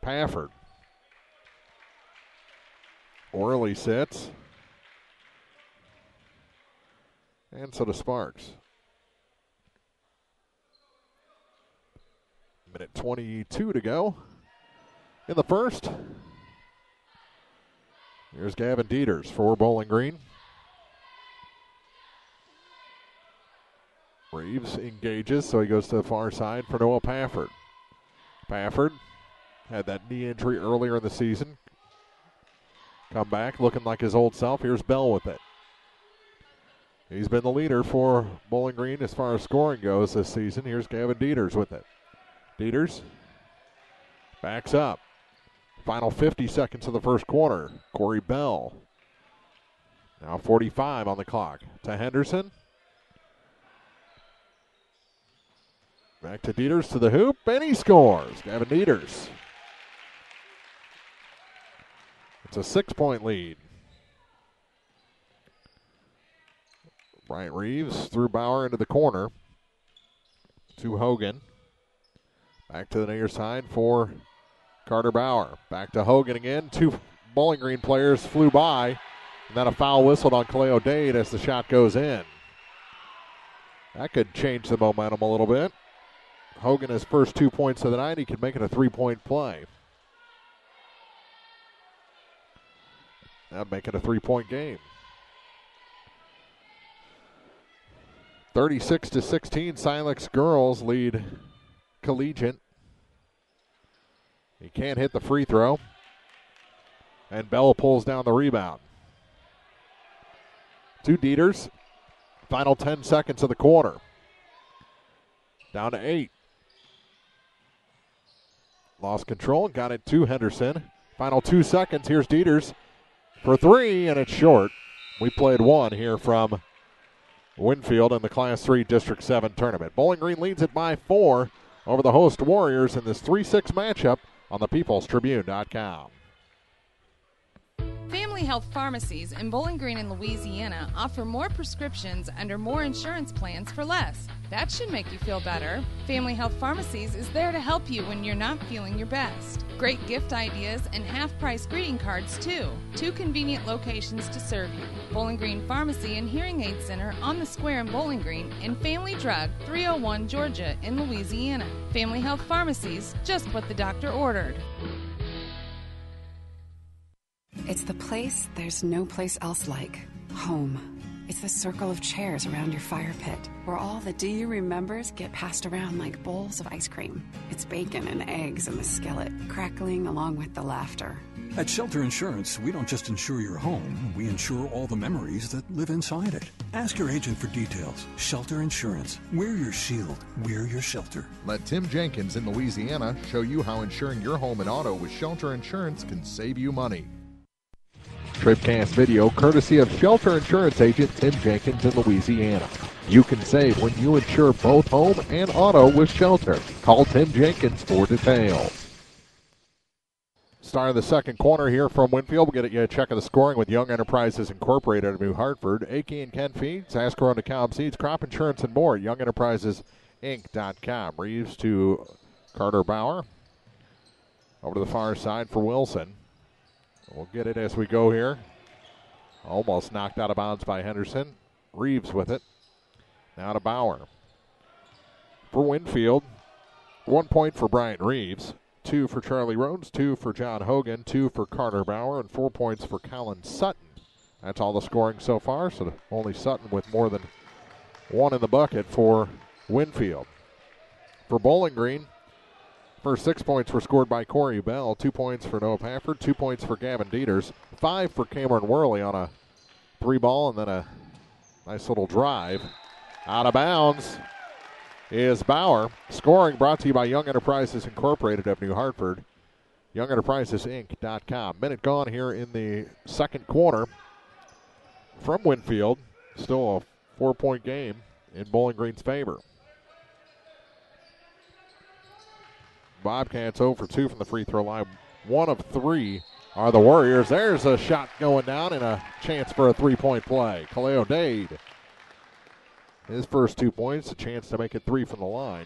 [SPEAKER 2] Pafford. Worley sits. And so does Sparks. Minute 22 to go in the first. Here's Gavin Dieters for Bowling Green. Reeves engages, so he goes to the far side for Noah Pafford. Pafford had that knee injury earlier in the season. Come back looking like his old self. Here's Bell with it. He's been the leader for Bowling Green as far as scoring goes this season. Here's Gavin Dieters with it. Dieters backs up. Final 50 seconds of the first quarter. Corey Bell. Now 45 on the clock. To Henderson. Back to Dieters to the hoop, and he scores. Gavin Dieters. It's a 6-point lead. Bryant Reeves threw Bauer into the corner. To Hogan. Back to the near side for Carter Bauer. Back to Hogan again. 2 Bowling Green players flew by. And then a foul whistled on Kaleo Dade as the shot goes in. That could change the momentum a little bit. Hogan, his first 2 points of the night, he can make it a 3-point play. That'd make it a 3-point game. 36-16, Silex girls lead Collegiate. He can't hit the free throw. And Bell pulls down the rebound. To Dieters. Final 10 seconds of the quarter. Down to 8. Lost control, got it to Henderson. Final 2 seconds, here's Dieters for 3, and it's short. We played 1 here from Winfield in the Class 3 District 7 tournament. Bowling Green leads it by 4 over the host Warriors in this 3-6 matchup on the peoplestribune.com.
[SPEAKER 6] Family Health Pharmacies in Bowling Green and Louisiana offer more prescriptions under more insurance plans for less. That should make you feel better. Family Health Pharmacies is there to help you when you're not feeling your best. Great gift ideas and half-price greeting cards, too. 2 convenient locations to serve you. Bowling Green Pharmacy and Hearing Aid Center on the Square in Bowling Green, and Family Drug, 301 Georgia in Louisiana. Family Health Pharmacies, just what the doctor ordered.
[SPEAKER 19] It's the place there's no place else like. Home. It's the circle of chairs around your fire pit, where all the do you remembers get passed around like bowls of ice cream. It's bacon and eggs in the skillet, crackling along with the laughter.
[SPEAKER 20] At Shelter Insurance, we don't just insure your home, we insure all the memories that live inside it. Ask your agent for details. Shelter Insurance. We're your shield. We're your shelter.
[SPEAKER 3] Let Tim Jenkins in Louisiana show you how insuring your home and auto with Shelter Insurance can save you money.
[SPEAKER 2] TribCast video courtesy of Shelter Insurance agent Tim Jenkins in Louisiana. You can save when you insure both home and auto with Shelter. Call Tim Jenkins for details. Start of the second quarter here from Winfield. We'll get you a check of the scoring with Young Enterprises Incorporated of New Hartford, Akey and Ken Feeds, Ascaron to Calm Seeds, Crop Insurance, and more. YoungEnterprisesInc.com. Reeves to Carter Bauer. Over to the far side for Wilson. We'll get it as we go here. Almost knocked out of bounds by Henderson. Reeves with it. Now to Bauer. For Winfield, 1 point for Bryant Reeves, 2 for Charlie Rhodes, 2 for John Hogan, 2 for Carter Bauer, and 4 points for Colin Sutton. That's all the scoring so far, so only Sutton with more than 1 in the bucket for Winfield. For Bowling Green, first 6 points were scored by Corey Bell, 2 points for Noah Pafford, 2 points for Gavin Dieters, 5 for Cameron Worley on a 3-ball, and then a nice little drive. Out of bounds is Bauer. Scoring brought to you by Young Enterprises Incorporated of New Hartford, YoungEnterprisesInc.com. Minute gone here in the second quarter from Winfield. Still a 4-point game in Bowling Green's favor. Bobcats 0 for 2 from the free throw line. 1 of 3 are the Warriors. There's a shot going down and a chance for a 3-point play. Kaleo Dade, his first 2 points, a chance to make it 3 from the line.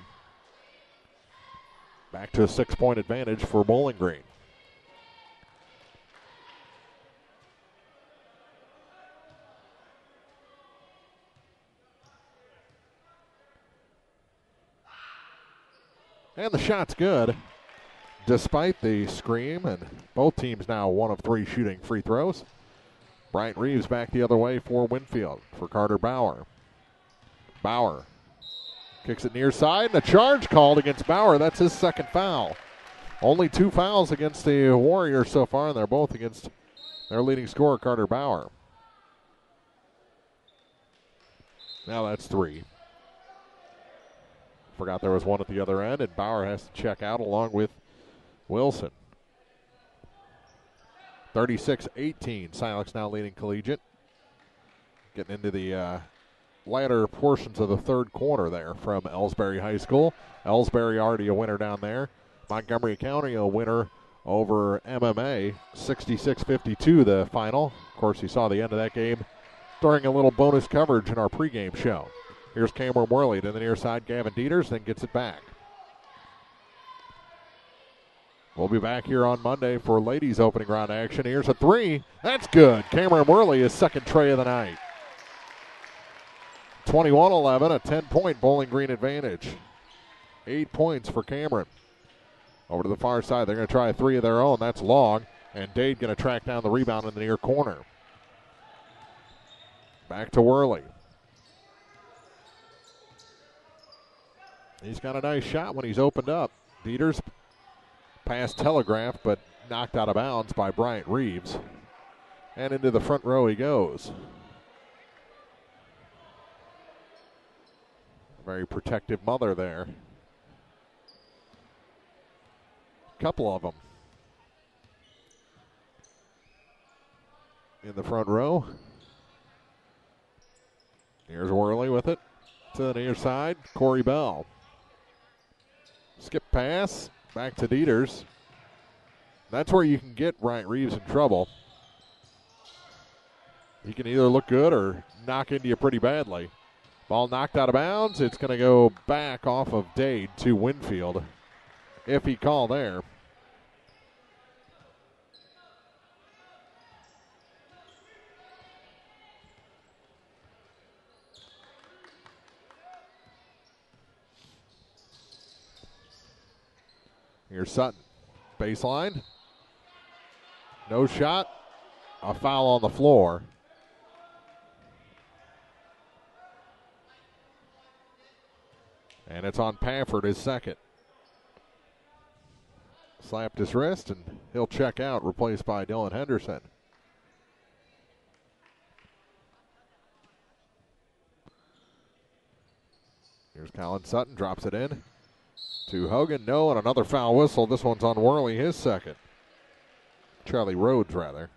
[SPEAKER 2] Back to a 6-point advantage for Bowling Green. And the shot's good, despite the scream, and both teams now 1 of 3 shooting free throws. Bryant Reeves back the other way for Winfield, for Carter Bauer. Bauer kicks it near side, and a charge called against Bauer. That's his second foul. Only 2 fouls against the Warriors so far, and they're both against their leading scorer, Carter Bauer. Now that's 3. Forgot there was 1 at the other end, and Bauer has to check out along with Wilson. 36-18, Silex now leading Collegiate. Getting into the latter portions of the third quarter there from Ellsbury High School. Ellsbury already a winner down there. Montgomery County a winner over MMA, 66-52 the final. Of course, you saw the end of that game during a little bonus coverage in our pregame show. Here's Cameron Worley to the near side. Gavin Dieters then gets it back. We'll be back here on Monday for ladies opening round action. Here's a 3. That's good. Cameron Worley, his second tray of the night. 21-11, a 10-point Bowling Green advantage. 8 points for Cameron. Over to the far side, they're going to try a 3 of their own. That's long, and Dade going to track down the rebound in the near corner. Back to Worley. He's got a nice shot when he's opened up. Dieters pass telegraphed, but knocked out of bounds by Bryant Reeves. And into the front row he goes. Very protective mother there. Couple of them in the front row. Here's Worley with it to the near side. Corey Bell. Skip pass back to Dieters. That's where you can get Bryant Reeves in trouble. He can either look good or knock into you pretty badly. Ball knocked out of bounds. It's going to go back off of Dade to Winfield, if he called there. Here's Sutton. Baseline. No shot. A foul on the floor. And it's on Pafford, his second. Slapped his wrist, and he'll check out, replaced by Dylan Henderson. Here's Colin Sutton, drops it in to Hogan. No, and another foul whistle. This one's on Worley, his second. Charlie Rhodes, rather.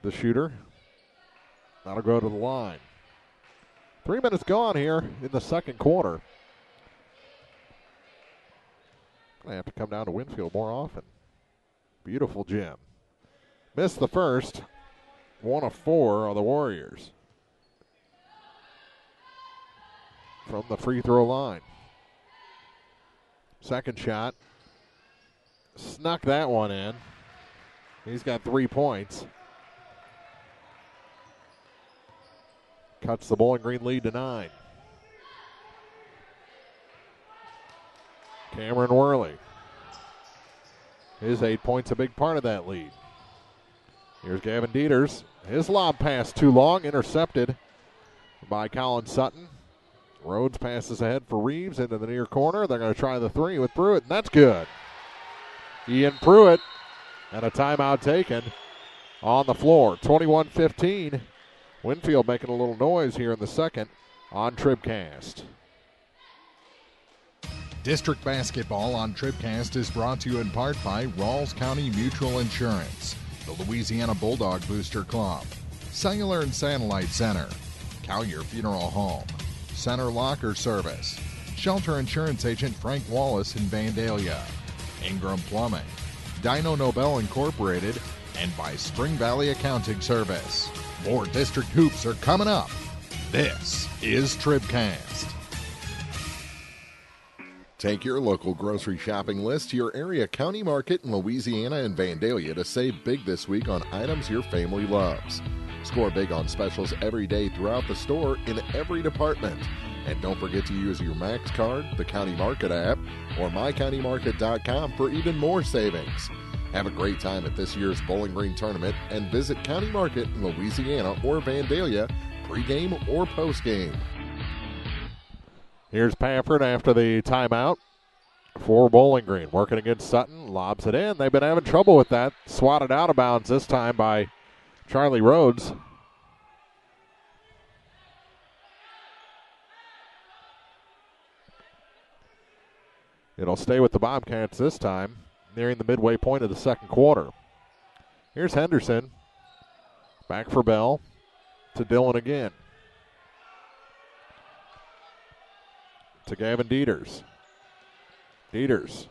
[SPEAKER 2] The shooter. That'll go to the line. 3 minutes gone here in the second quarter. Gonna have to come down to Winfield more often. Beautiful gym. Missed the first. 1 of 4 of the Warriors. From the free throw line. Second shot. Snuck that one in. He's got 3 points. Cuts the Bowling Green lead to 9. Cameron Worley. His 8 points, a big part of that lead. Here's Gavin Dieters. His lob pass too long, intercepted by Colin Sutton. Rhodes passes ahead for Reeves into the near corner. They're going to try the three with Pruitt, and that's good. Ian Pruitt, and a timeout taken on the floor. 21-15. Winfield making a little noise here in the second on TribCast.
[SPEAKER 3] District basketball on TribCast is brought to you in part by Rawls County Mutual Insurance, the Louisiana Bulldog Booster Club, Cellular and Satellite Center, Collier Funeral Home, Center Locker Service, Shelter Insurance Agent Frank Wallace in Vandalia, Ingram Plumbing, Dino Nobel Incorporated, and by Spring Valley Accounting Service. More district hoops are coming up. This is TribCast.
[SPEAKER 21] Take your local grocery shopping list to your area county market in Louisiana and Vandalia to save big this week on items your family loves. Score big on specials every day throughout the store in every department. And don't forget to use your Max card, the County Market app, or mycountymarket.com for even more savings. Have a great time at this year's Bowling Green tournament and visit County Market in Louisiana or Vandalia pregame or postgame.
[SPEAKER 2] Here's Pafford after the timeout for Bowling Green. Working against Sutton, lobs it in. They've been having trouble with that. Swatted out of bounds this time by Charlie Rhodes. It'll stay with the Bobcats this time, nearing the midway point of the second quarter. Here's Henderson. Back for Bell. To Dillon again. To Gavin Dieters. Dieters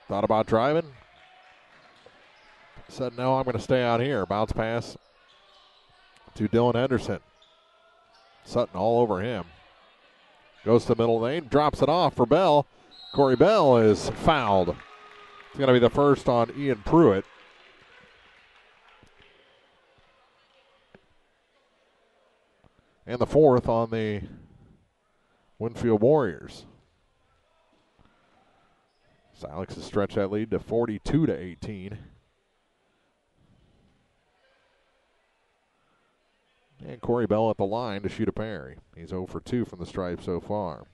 [SPEAKER 2] thought about driving. Said, no, I'm going to stay out here. Bounce pass to Dylan Henderson. Sutton all over him. Goes to the middle lane. Drops it off for Bell. Corey Bell is fouled. It's going to be the first on Ian Pruitt. And the fourth on the Winfield Warriors. Silex has stretched that lead to 42-18. And Corey Bell at the line to shoot a parry. He's 0 for 2 from the stripe so far.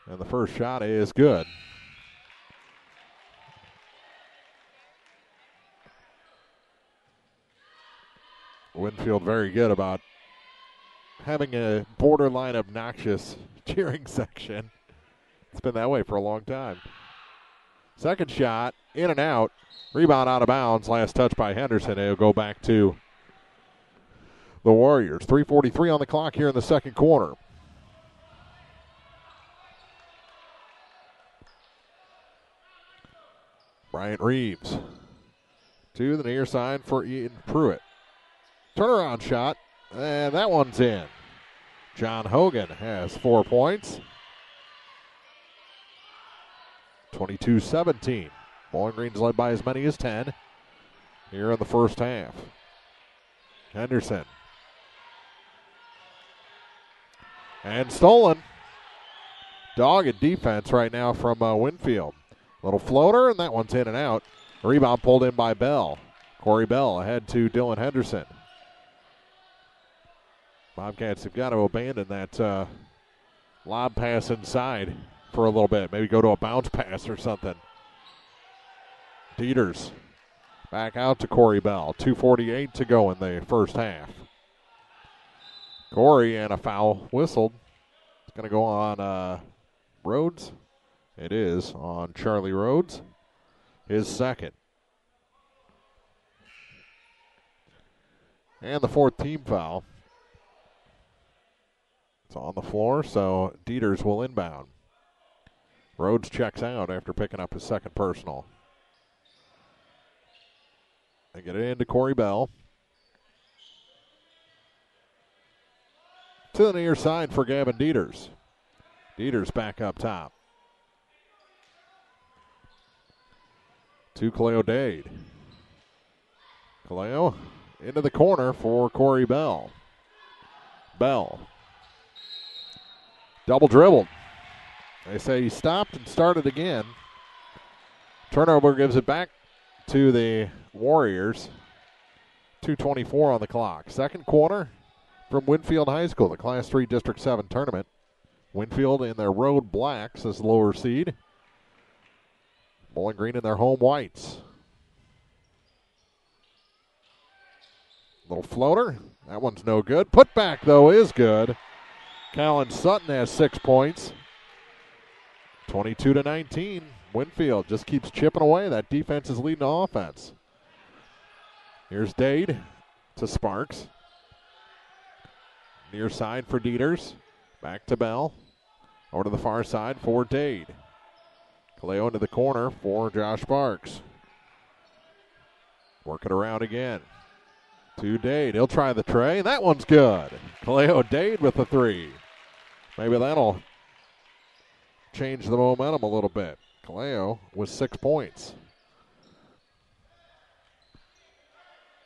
[SPEAKER 2] And the first shot is good. Winfield very good about having a borderline obnoxious cheering section. It's been that way for a long time. Second shot, in and out. Rebound out of bounds. Last touch by Henderson. It'll go back to the Warriors. 3:43 on the clock here in the second quarter. Bryant Reeves to the near side for Ian Pruitt. Turnaround shot, and that one's in. John Hogan has 4 points. 22-17. Bowling Green's led by as many as 10 here in the first half. Henderson. And stolen. Dogged defense right now from Winfield. Little floater, and that one's in and out. Rebound pulled in by Bell. Corey Bell ahead to Dylan Henderson. Bobcats have got to abandon that lob pass inside for a little bit. Maybe go to a bounce pass or something. Dieters back out to Corey Bell. 2:48 to go in the first half. Corey, and a foul whistled. It's going to go on Rhodes. It is on Charlie Rhodes. His second. And the fourth team foul. It's on the floor, so Dieters will inbound. Rhodes checks out after picking up his second personal. They get it into Corey Bell. To the near side for Gavin Dieters. Dieters back up top. To Kaleo Dade. Kaleo into the corner for Corey Bell. Bell. Double dribbled. They say he stopped and started again. Turnover gives it back to the Warriors. 2:24 on the clock. Second quarter from Winfield High School, the Class 3 District 7 tournament. Winfield in their road blacks as the lower seed. Bowling Green in their home whites. Little floater. That one's no good. Put back, though, is good. Colin Sutton has 6 points. 22-19. Winfield just keeps chipping away. That defense is leading the offense. Here's Dade to Sparks. Near side for Dieters. Back to Bell. Over to the far side for Dade. Kaleo into the corner for Josh Sparks. Working around again. To Dade. He'll try the tray, and that one's good. Kaleo Dade with the three. Maybe that'll change the momentum a little bit. Kaleo with 6 points.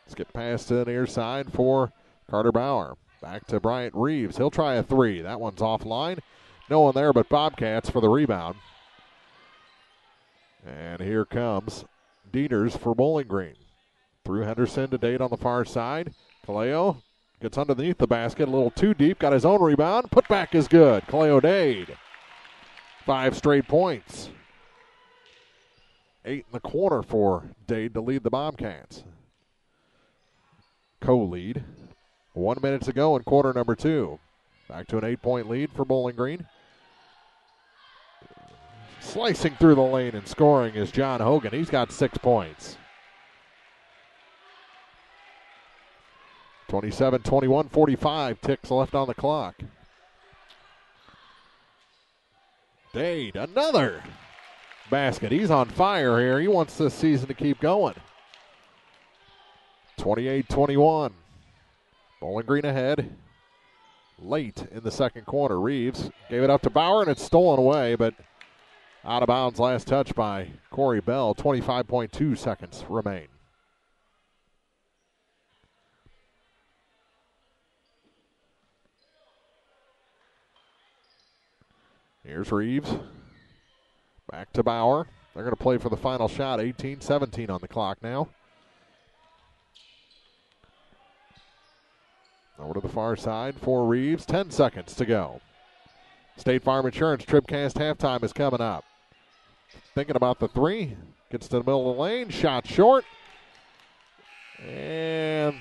[SPEAKER 2] Let's get past to the near side for Carter Bauer. Back to Bryant Reeves. He'll try a three. That one's offline. No one there but Bobcats for the rebound. And here comes Dieters for Bowling Green. Through Henderson to Dade on the far side. Kaleo gets underneath the basket, a little too deep, got his own rebound. Put back is good. Kaleo Dade. 5 straight points. 8 in the quarter for Dade to lead the Bobcats. Co-lead. 1 minute to go in quarter number 2. Back to an 8-point lead for Bowling Green. Slicing through the lane and scoring is John Hogan. He's got 6 points. 27-21, 45 ticks left on the clock. Dade, another basket. He's on fire here. He wants this season to keep going. 28-21. Bowling Green ahead. Late in the second quarter. Reeves gave it up to Bauer, and it's stolen away, but out of bounds. Last touch by Corey Bell. 25.2 seconds remain. Here's Reeves. Back to Bauer. They're going to play for the final shot. 18-17 on the clock now. Over to the far side for Reeves. 10 seconds to go. State Farm Insurance TribCast halftime is coming up. Thinking about the three. Gets to the middle of the lane. Shot short. And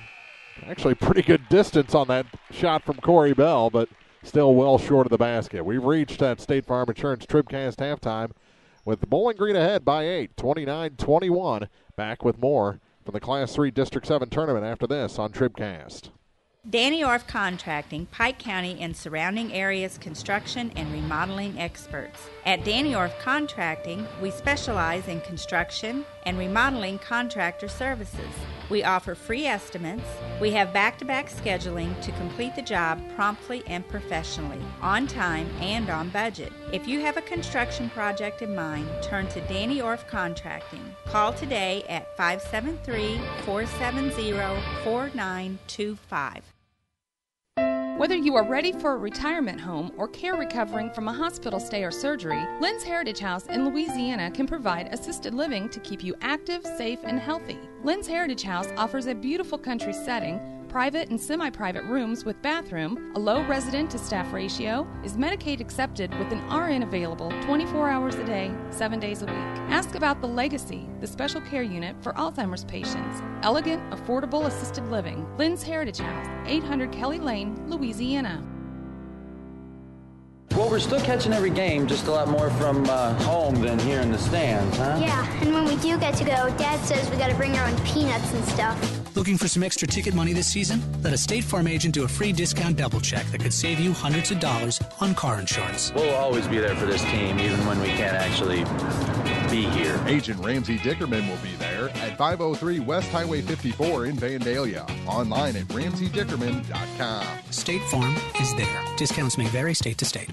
[SPEAKER 2] actually pretty good distance on that shot from Corey Bell, but still well short of the basket. We've reached that State Farm Insurance TribCast halftime with Bowling Green ahead by 8, 29-21. Back with more from the Class 3 District 7 tournament after this on TribCast.
[SPEAKER 4] Danny Orff Contracting, Pike County and surrounding areas construction and remodeling experts. At Danny Orff Contracting, we specialize in construction and remodeling contractor services. We offer free estimates. We have back-to-back scheduling to complete the job promptly and professionally, on time and on budget. If you have a construction project in mind, turn to Danny Orff Contracting. Call today at 573-470-4925.
[SPEAKER 17] Whether you are ready for a retirement home or care recovering from a hospital stay or surgery, Lynn's Heritage House in Louisiana can provide assisted living to keep you active, safe, and healthy. Lynn's Heritage House offers a beautiful country setting, private and semi-private rooms with bathroom, a low resident-to-staff ratio, is Medicaid accepted with an RN available 24 hours a day, 7 days a week. Ask about the Legacy, the special care unit for Alzheimer's patients. Elegant, affordable assisted living. Lynn's Heritage House, 800 Kelly Lane, Louisiana.
[SPEAKER 7] Well, we're still catching every game, just a lot more from home than here in the stands, huh?
[SPEAKER 8] Yeah, and when we do get to go, Dad says we gotta bring our own peanuts and stuff.
[SPEAKER 9] Looking for some extra ticket money this season? Let a State Farm agent do a free discount double check that could save you hundreds of dollars on car insurance.
[SPEAKER 7] We'll always be there for this team, even when we can't actually be here.
[SPEAKER 3] Agent Ramsey Dickerman will be there at 503 West Highway 54 in Vandalia. Online at RamseyDickerman.com.
[SPEAKER 9] State Farm is there. Discounts may vary state to state.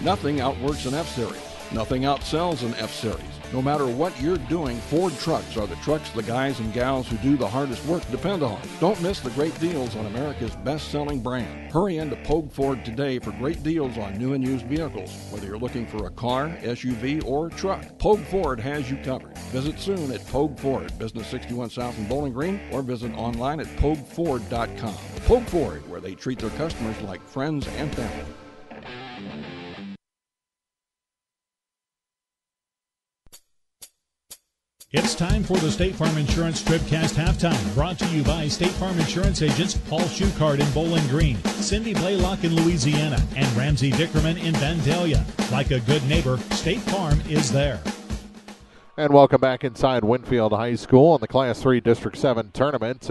[SPEAKER 10] Nothing outworks an F-Series. Nothing outsells an F-Series. No matter what you're doing, Ford trucks are the trucks the guys and gals who do the hardest work depend on. Don't miss the great deals on America's best-selling brand. Hurry into Pogue Ford today for great deals on new and used vehicles. Whether you're looking for a car, SUV, or truck, Pogue Ford has you covered. Visit soon at Pogue Ford, Business 61 South in Bowling Green, or visit online at PogueFord.com. Pogue Ford, where they treat their customers like friends and family.
[SPEAKER 1] It's time for the State Farm Insurance TribCast halftime, brought to you by State Farm Insurance agents Paul Schuchard in Bowling Green, Cindy Blaylock in Louisiana, and Ramsey Dickerman in Vandalia. Like a good neighbor, State Farm is there.
[SPEAKER 2] And welcome back inside Winfield High School in the Class 3 District 7 tournament.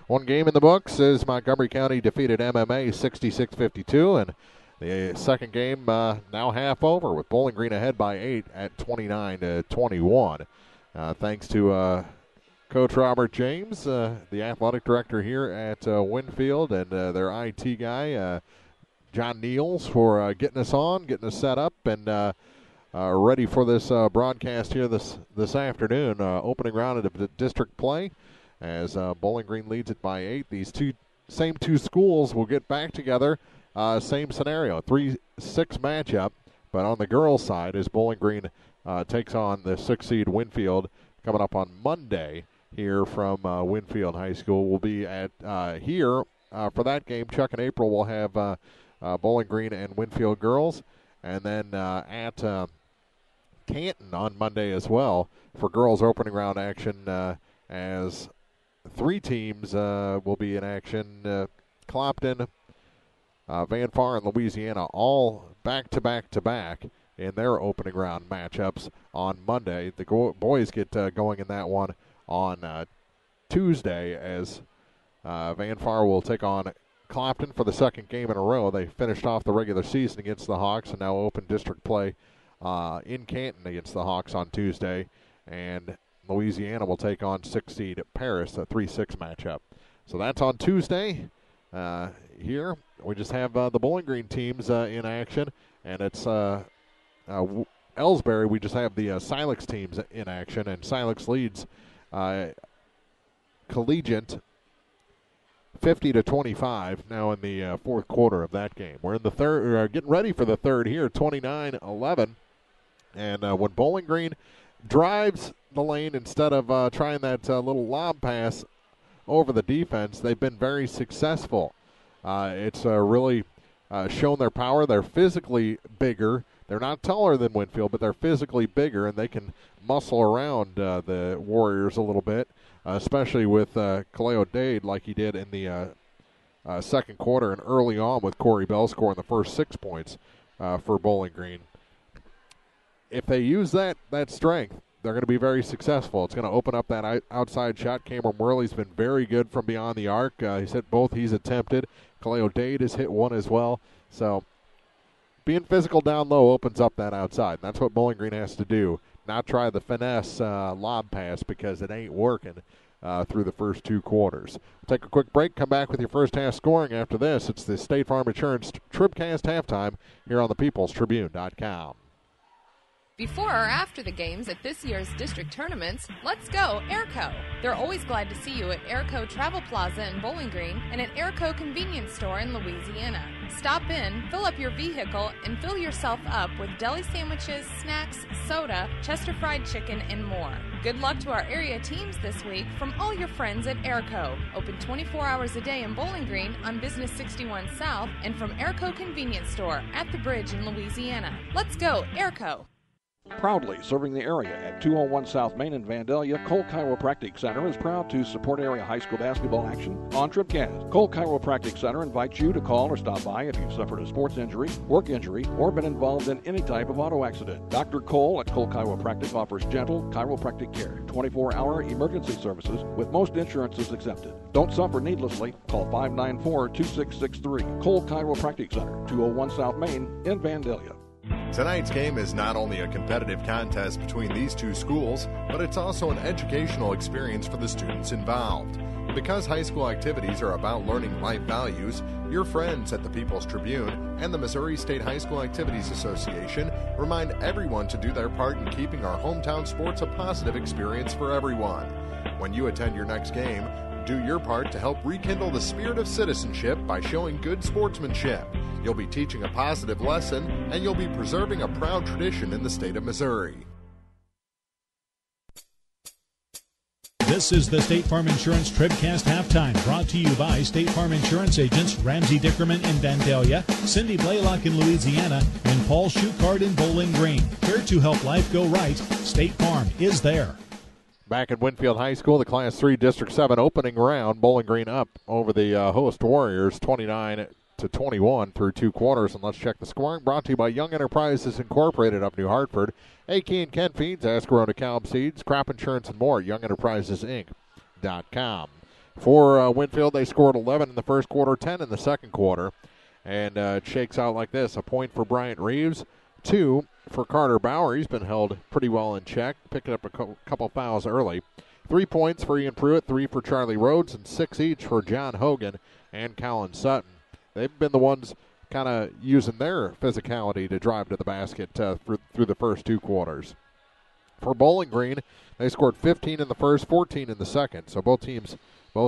[SPEAKER 2] One game in the books is Montgomery County defeated MMA 66-52, and the second game now half over with Bowling Green ahead by 8 at 29-21. Thanks to Coach Robert James, the athletic director here at Winfield, and their IT guy, John Niels, for getting us on, getting us set up, and ready for this broadcast here this afternoon. Opening round of district play as Bowling Green leads it by 8. These same two schools will get back together. Same scenario, 3-6 matchup, but on the girls' side as Bowling Green takes on the 6-seed Winfield coming up on Monday here from Winfield High School. We'll be at here for that game. Chuck and April will have Bowling Green and Winfield girls, and then at Canton on Monday as well for girls opening round action as three teams will be in action. Clopton, Van Far, and Louisiana all back-to-back in their opening round matchups on Monday. The boys get going in that one on Tuesday as Van Far will take on Clopton for the second game in a row. They finished off the regular season against the Hawks and now open district play in Canton against the Hawks on Tuesday. And Louisiana will take on 6-seed Paris, a 3-6 matchup. So that's on Tuesday. Here we just have the Bowling Green teams in action, and it's Ellsbury. We just have the Silex teams in action, and Silex leads Collegiate 50-25 now in the fourth quarter of that game. We're in the third, getting ready for the third here, 29-11. And when Bowling Green drives the lane instead of trying that little lob pass over the defense, they've been very successful. It's really shown their power. They're physically bigger. They're not taller than Winfield, but they're physically bigger, and they can muscle around the Warriors a little bit, especially with Kaleo Dade like he did in the second quarter and early on with Corey Bell scoring the first 6 points for Bowling Green. If they use that strength, they're going to be very successful. It's going to open up that outside shot. Cameron Worley's been very good from beyond the arc. He's hit both he's attempted. Kaleo Dade has hit one as well. So being physical down low opens up that outside. That's what Bowling Green has to do. Not try the finesse lob pass because it ain't working through the first 2 quarters. We'll take a quick break, come back with your first half scoring after this. It's the State Farm Insurance TribCast halftime here on the peoplestribune.com.
[SPEAKER 17] Before or after the games at this year's district tournaments, let's go Airco. They're always glad to see you at Airco Travel Plaza in Bowling Green and at Airco Convenience Store in Louisiana. Stop in, fill up your vehicle, and fill yourself up with deli sandwiches, snacks, soda, Chester fried chicken, and more. Good luck to our area teams this week from all your friends at Airco. Open 24 hours a day in Bowling Green on Business 61 South and from Airco Convenience Store at the Bridge in Louisiana. Let's go Airco.
[SPEAKER 10] Proudly serving the area at 201 South Main in Vandalia, Cole Chiropractic Center is proud to support area high school basketball action on TribCast. Cole Chiropractic Center invites you to call or stop by if you've suffered a sports injury, work injury, or been involved in any type of auto accident. Dr. Cole at Cole Chiropractic offers gentle chiropractic care, 24-hour emergency services with most insurances accepted. Don't suffer needlessly. Call 594-2663. Cole Chiropractic Center, 201 South Main in Vandalia.
[SPEAKER 21] Tonight's game is not only a competitive contest between these two schools, but it's also an educational experience for the students involved. Because high school activities are about learning life values, your friends at the People's Tribune and the Missouri State High School Activities Association remind everyone to do their part in keeping our hometown sports a positive experience for everyone. When you attend your next game, do your part to help rekindle the spirit of citizenship by showing good sportsmanship. You'll be teaching a positive lesson, and you'll be preserving a proud tradition in the state of Missouri.
[SPEAKER 1] This is the State Farm Insurance TribCast halftime, brought to you by State Farm Insurance agents Ramsey Dickerman in Vandalia, Cindy Blaylock in Louisiana, and Paul Schuchard in Bowling Green. Here to help life go right, State Farm is there.
[SPEAKER 2] Back at Winfield High School, the Class 3 District 7 opening round. Bowling Green up over the host Warriors, 29-21 through 2 quarters. And let's check the scoring. Brought to you by Young Enterprises Incorporated of New Hartford. AK and Kent Feeds, Ascarona Calm Seeds, Crop Insurance, and more. YoungEnterprisesInc.com. For Winfield, they scored 11 in the first quarter, 10 in the second quarter. And it shakes out like this. A point for Bryant Reeves, 2 for Carter Bauer. He's been held pretty well in check, picking up a couple fouls early. 3 points for Ian Pruitt, 3 for Charlie Rhodes, and 6 each for John Hogan and Colin Sutton. They've been the ones kind of using their physicality to drive to the basket through the first 2 quarters. For Bowling Green, they scored 15 in the first, 14 in the second, so both teams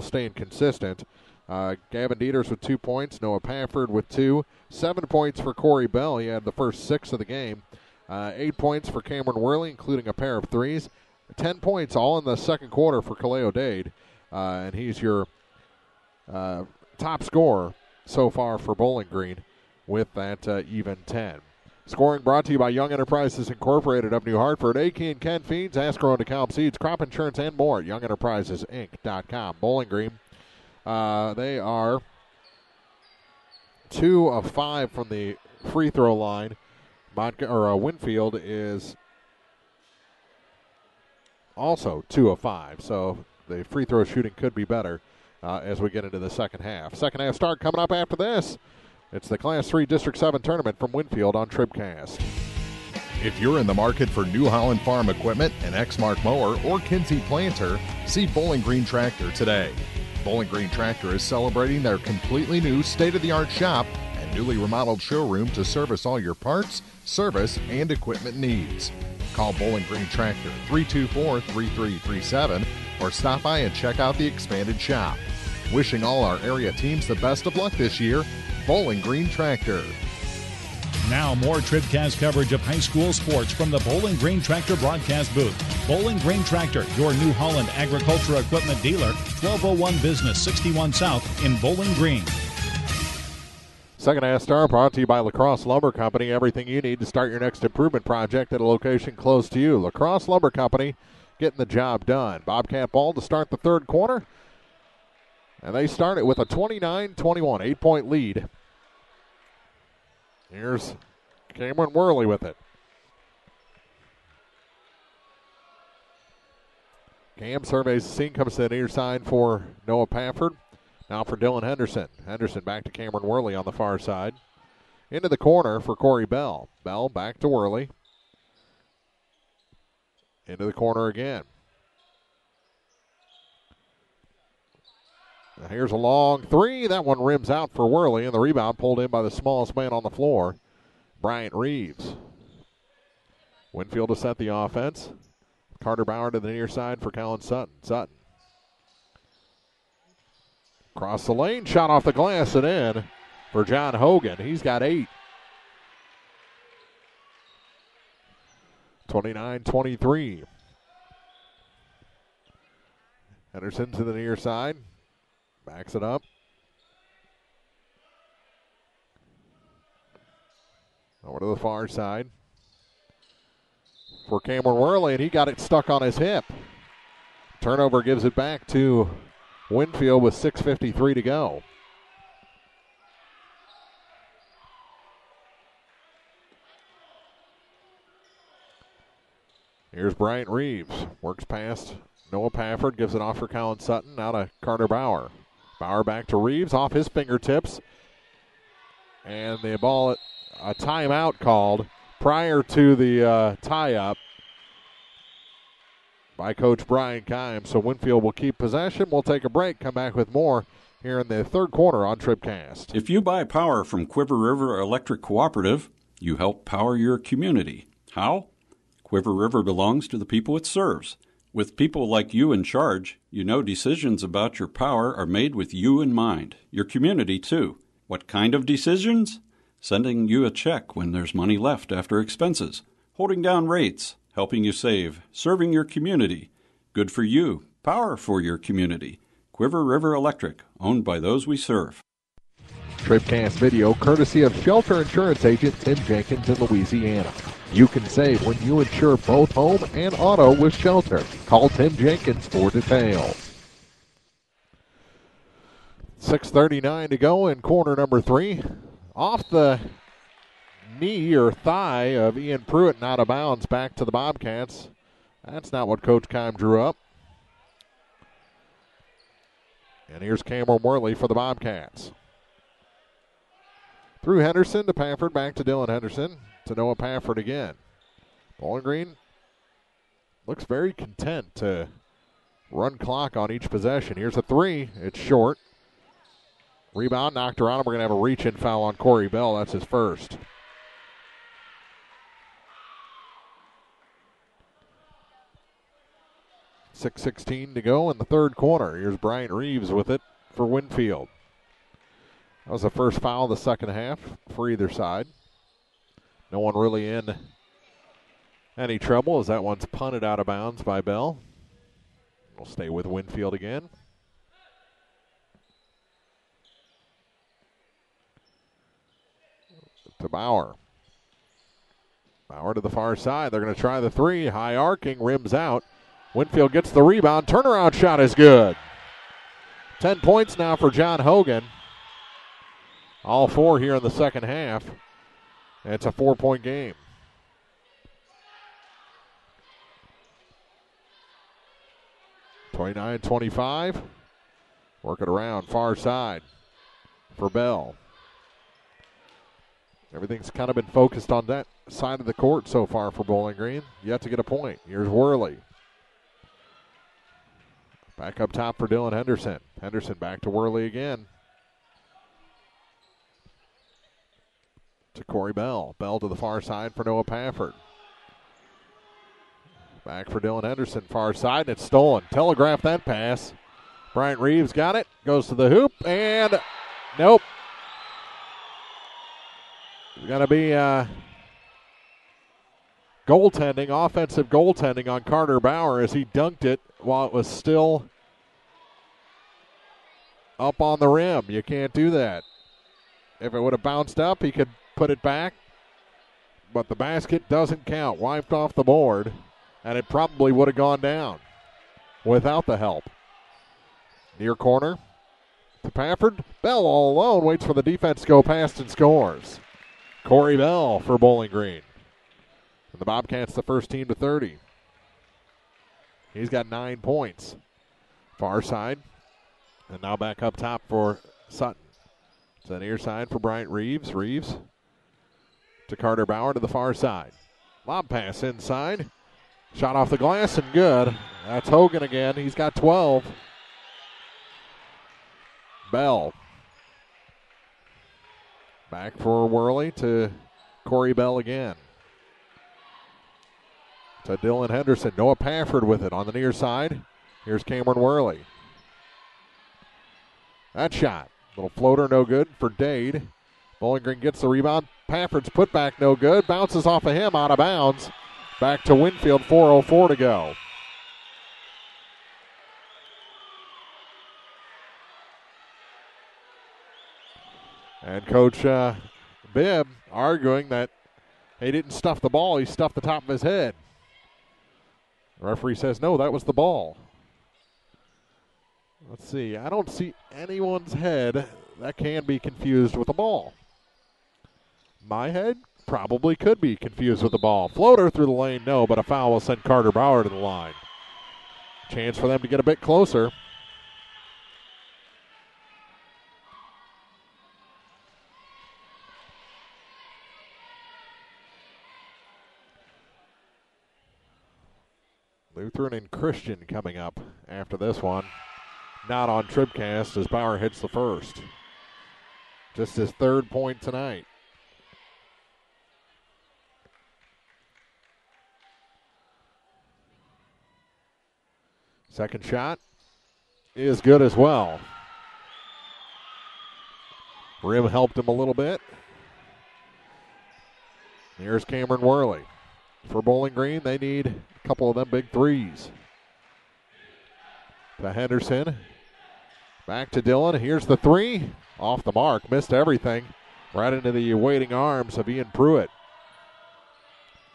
[SPEAKER 2] staying consistent. Gavin Dieters with 2 points, Noah Pafford with 2, 7 points for Corey Bell. He had the first 6 of the game. 8 points for Cameron Worley, including a pair of threes. 10 points all in the second quarter for Kaleo Dade. And he's your top scorer so far for Bowling Green with that even 10. Scoring brought to you by Young Enterprises Incorporated of New Hartford. AK and Kent Feeds, Ascarona Calm Seeds, Crop Insurance, and more. YoungEnterprisesInc.com. Bowling Green, they are 2 of 5 from the free throw line. Winfield is also 2 of 5, so the free throw shooting could be better as we get into the second half. Second half start coming up after this. It's the Class 3 District 7 tournament from Winfield on TribCast.
[SPEAKER 3] If you're in the market for New Holland Farm equipment, an Exmark mower, or Kinsey planter, see Bowling Green Tractor today. Bowling Green Tractor is celebrating their completely new state-of-the-art shop and newly remodeled showroom to service all your parts, service, and equipment needs. Call Bowling Green Tractor 324-3337 or stop by and check out the expanded shop. Wishing all our area teams the best of luck this year, Bowling Green Tractor.
[SPEAKER 1] Now more TribCast coverage of high school sports from the Bowling Green Tractor broadcast booth. Bowling Green Tractor, your New Holland agricultural equipment dealer, 1201 Business 61 South in Bowling Green.
[SPEAKER 2] Second half start brought to you by Lacrosse Lumber Company. Everything you need to start your next improvement project at a location close to you. Lacrosse Lumber Company, getting the job done. Bobcat ball to start the third quarter. And they start it with a 29-21, 8-point lead. Here's Cameron Worley with it. Cam surveys the scene, comes to the near side for Noah Pafford. Now for Dylan Henderson. Henderson back to Cameron Worley on the far side. Into the corner for Corey Bell. Bell back to Worley. Into the corner again. Now here's a long three. That one rims out for Worley, and the rebound pulled in by the smallest man on the floor, Bryant Reeves. Winfield to set the offense. Carter Bauer to the near side for Callan Sutton. Sutton. Across the lane, shot off the glass and in for John Hogan. He's got 8. 29-23. Henderson to the near side. Backs it up. Over to the far side for Cameron Worley, and he got it stuck on his hip. Turnover gives it back to Winfield with 6:53 to go. Here's Bryant Reeves. Works past Noah Pafford. Gives it off for Colin Sutton. Now to Carter Bauer. Bauer back to Reeves. Off his fingertips. And the ball, a timeout called prior to the tie-up by Coach Brian Kimes. So Winfield will keep possession. We'll take a break. Come back with more here in the third quarter on TribCast.
[SPEAKER 5] If you buy power from Quiver River Electric Cooperative, you help power your community. How? Quiver River belongs to the people it serves. With people like you in charge, you know decisions about your power are made with you in mind, your community too. What kind of decisions? Sending you a check when there's money left after expenses, holding down rates, helping you save, serving your community. Good for you, power for your community. Quiver River Electric, owned by those we serve.
[SPEAKER 2] TribCast video courtesy of Shelter Insurance Agent Tim Jenkins in Louisiana. You can save when you insure both home and auto with Shelter. Call Tim Jenkins for details. 6:39 to go in quarter number 3. Off the knee or thigh of Ian Pruitt and out of bounds back to the Bobcats. That's not what Coach Keim drew up. And here's Cameron Worley for the Bobcats. Through Henderson to Pafford, back to Dylan Henderson, to Noah Pafford again. Bowling Green looks very content to run clock on each possession. Here's a three. It's short. Rebound knocked around. We're going to have a reach-in foul on Corey Bell. That's his first. .6:16 to go in the third quarter. Here's Bryant Reeves with it for Winfield. That was the first foul of the second half for either side. No one really in any trouble as that one's punted out of bounds by Bell. We'll stay with Winfield again. To Bauer. Bauer to the far side. They're going to try the three. High arcing, rims out. Winfield gets the rebound. Turnaround shot is good. 10 points now for John Hogan. All 4 here in the second half. And it's a 4-point game. .29-25. Work it around far side for Bell. Everything's kind of been focused on that side of the court so far for Bowling Green. Yet to get a point. Here's Worley. Back up top for Dylan Henderson. Henderson back to Worley again. To Corey Bell. Bell to the far side for Noah Pafford. Back for Dylan Henderson, far side, and it's stolen. Telegraph that pass. Bryant Reeves got it. Goes to the hoop, and nope. There's going to be goaltending, offensive goaltending on Carter Bauer as he dunked it while it was still up on the rim. You can't do that. If it would have bounced up, he could put it back. But the basket doesn't count. Wiped off the board, and it probably would have gone down without the help. Near corner to Pafford. Bell all alone, waits for the defense to go past and scores. Corey Bell for Bowling Green. And the Bobcats the first team to 30. He's got 9 points. Far side. And now back up top for Sutton. It's a near side for Bryant Reeves. Reeves to Carter Bauer to the far side. Lob pass inside. Shot off the glass and good. That's Hogan again. He's got 12. Bell. Back for Worley to Corey Bell again. To Dylan Henderson. Noah Pafford with it on the near side. Here's Cameron Worley. That shot. Little floater, no good for Dade. Bowling Green gets the rebound. Pafford's putback, no good. Bounces off of him, out of bounds. Back to Winfield, 4:04 to go. And Coach Bibb arguing that he didn't stuff the ball, he stuffed the top of his head. The referee says, no, that was the ball. Let's see. I don't see anyone's head that can be confused with the ball. My head probably could be confused with the ball. Floater through the lane, no, but a foul will send Carter Bauer to the line. Chance for them to get a bit closer. Lutheran and Christian coming up after this one. Not on TribCast as Bauer hits the first. Just his 3rd point tonight. Second shot is good as well. Rim helped him a little bit. Here's Cameron Worley. For Bowling Green, they need a couple of them big threes. To Henderson. Back to Dillon. Here's the three. Off the mark. Missed everything. Right into the waiting arms of Ian Pruitt.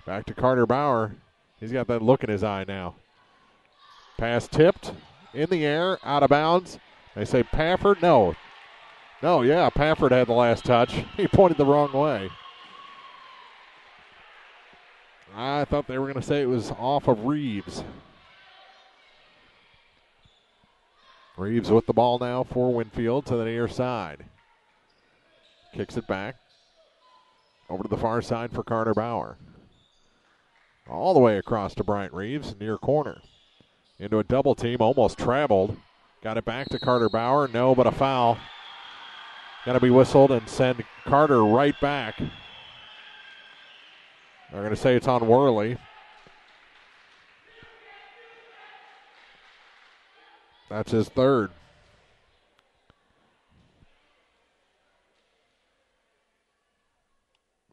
[SPEAKER 2] Back to Carter Bauer. He's got that look in his eye now. Pass tipped. In the air. Out of bounds. They say Pafford. No. No, yeah, Pafford had the last touch. He pointed the wrong way. I thought they were going to say it was off of Reeves. Reeves with the ball now for Winfield to the near side. Kicks it back. Over to the far side for Carter Bauer. All the way across to Bryant Reeves, near corner. Into a double team, almost traveled. Got it back to Carter Bauer. No, but a foul. Got to be whistled and send Carter right back. They're going to say it's on Worley. That's his 3rd.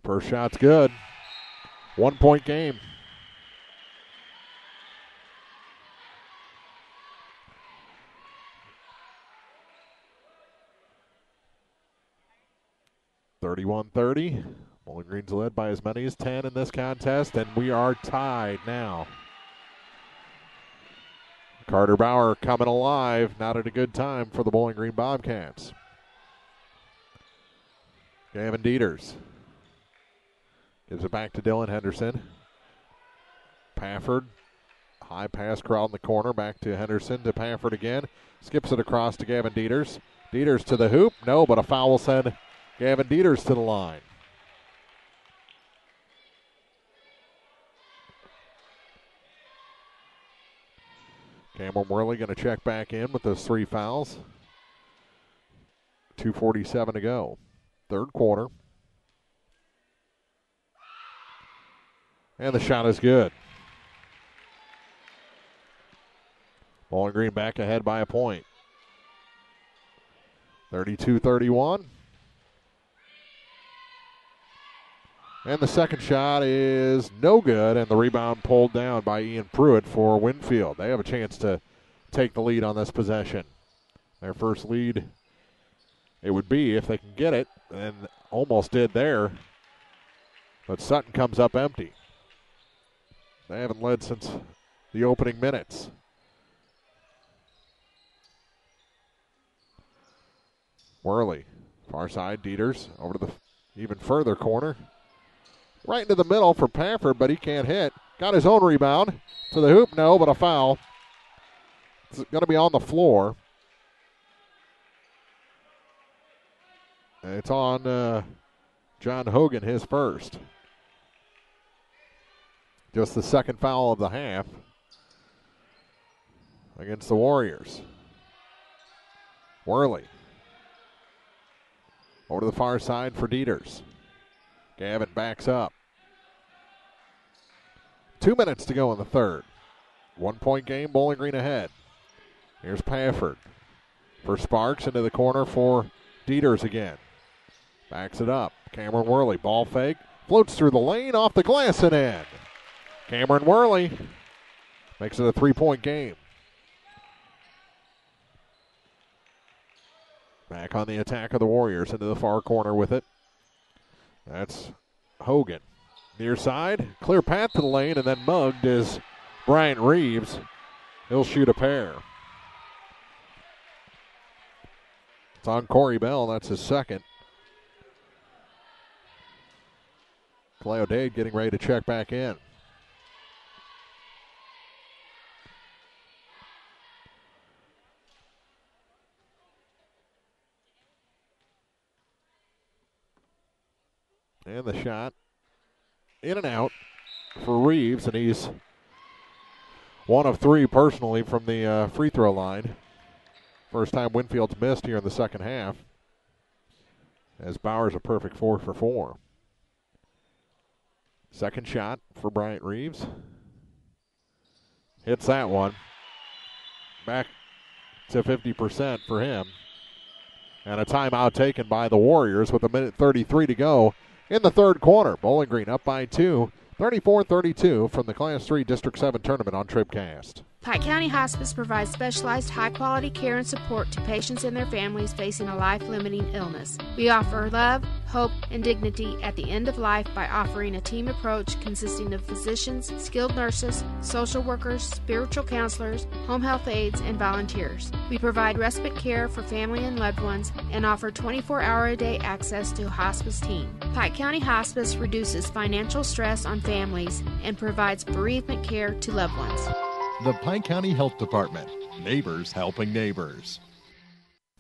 [SPEAKER 2] First shot's good. 1 point game. (31-30). Bowling Green's led by as many as 10 in this contest, and we are tied now. Carter Bauer coming alive, not at a good time for the Bowling Green Bobcats. Gavin Dieters gives it back to Dylan Henderson. Pafford, high pass crawled in the corner, back to Henderson, to Pafford again. Skips it across to Gavin Dieters. Dieters to the hoop, no, but a foul will send Gavin Dieters to the line. Cameron Worley going to check back in with those 3 fouls. 2:47 to go. 3rd quarter. And the shot is good. Bowling Green back ahead by a point. 32-31. And the second shot is no good, and the rebound pulled down by Ian Pruitt for Winfield. They have a chance to take the lead on this possession. Their first lead it would be if they can get it, and almost did there. But Sutton comes up empty. They haven't led since the opening minutes. Worley, far side, Dieters over to the even further corner. Right into the middle for Pafford, but he can't hit. Got his own rebound. To the hoop, no, but a foul. It's going to be on the floor. And it's on John Hogan, his first. Just the second foul of the half against the Warriors. Worley. Over to the far side for Dieters. Gavin backs up. 2 minutes to go in the third. 1 point game, Bowling Green ahead. Here's Pafford for Sparks into the corner for Dieters again. Backs it up. Cameron Worley, ball fake. Floats through the lane, off the glass and in. Cameron Worley makes it a 3-point game. Back on the attack of the Warriors into the far corner with it. That's Hogan. Near side, clear path to the lane, and then mugged is Bryant Reeves. He'll shoot a pair. It's on Corey Bell. That's his second. Kaleo Dade getting ready to check back in. And the shot in and out for Reeves, and he's 1 of 3 personally from the free throw line. First time Winfield's missed here in the second half, as Bauer's a perfect 4 for 4. Second shot for Bryant Reeves. Hits that one. Back to 50% for him. And a timeout taken by the Warriors with 1:33 to go in the third quarter. Bowling Green up by 2, 34-32 from the Class 3 District 7 tournament on TribCast.
[SPEAKER 11] Pike County Hospice provides specialized high-quality care and support to patients and their families facing a life-limiting illness. We offer love, hope, and dignity at the end of life by offering a team approach consisting of physicians, skilled nurses, social workers, spiritual counselors, home health aides, and volunteers. We provide respite care for family and loved ones and offer 24-hour-a-day access to a hospice team. Pike County Hospice reduces financial stress on families and provides bereavement care to loved ones.
[SPEAKER 3] The Pike County Health Department. Neighbors helping neighbors.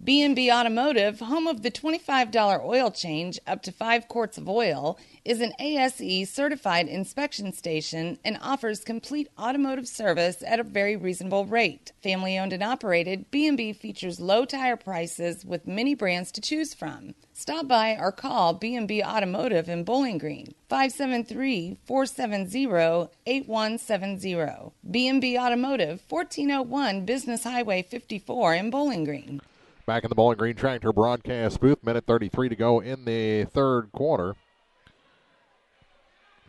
[SPEAKER 6] B&B Automotive, home of the $25 oil change up to 5 quarts of oil, is an ASE certified inspection station and offers complete automotive service at a very reasonable rate. Family owned and operated, B&B features low tire prices with many brands to choose from. Stop by or call B&B Automotive in Bowling Green, 573-470-8170. B&B Automotive, 1401 Business Highway 54 in Bowling Green.
[SPEAKER 2] Back in the Bowling Green Tractor broadcast booth, 1:33 to go in the third quarter.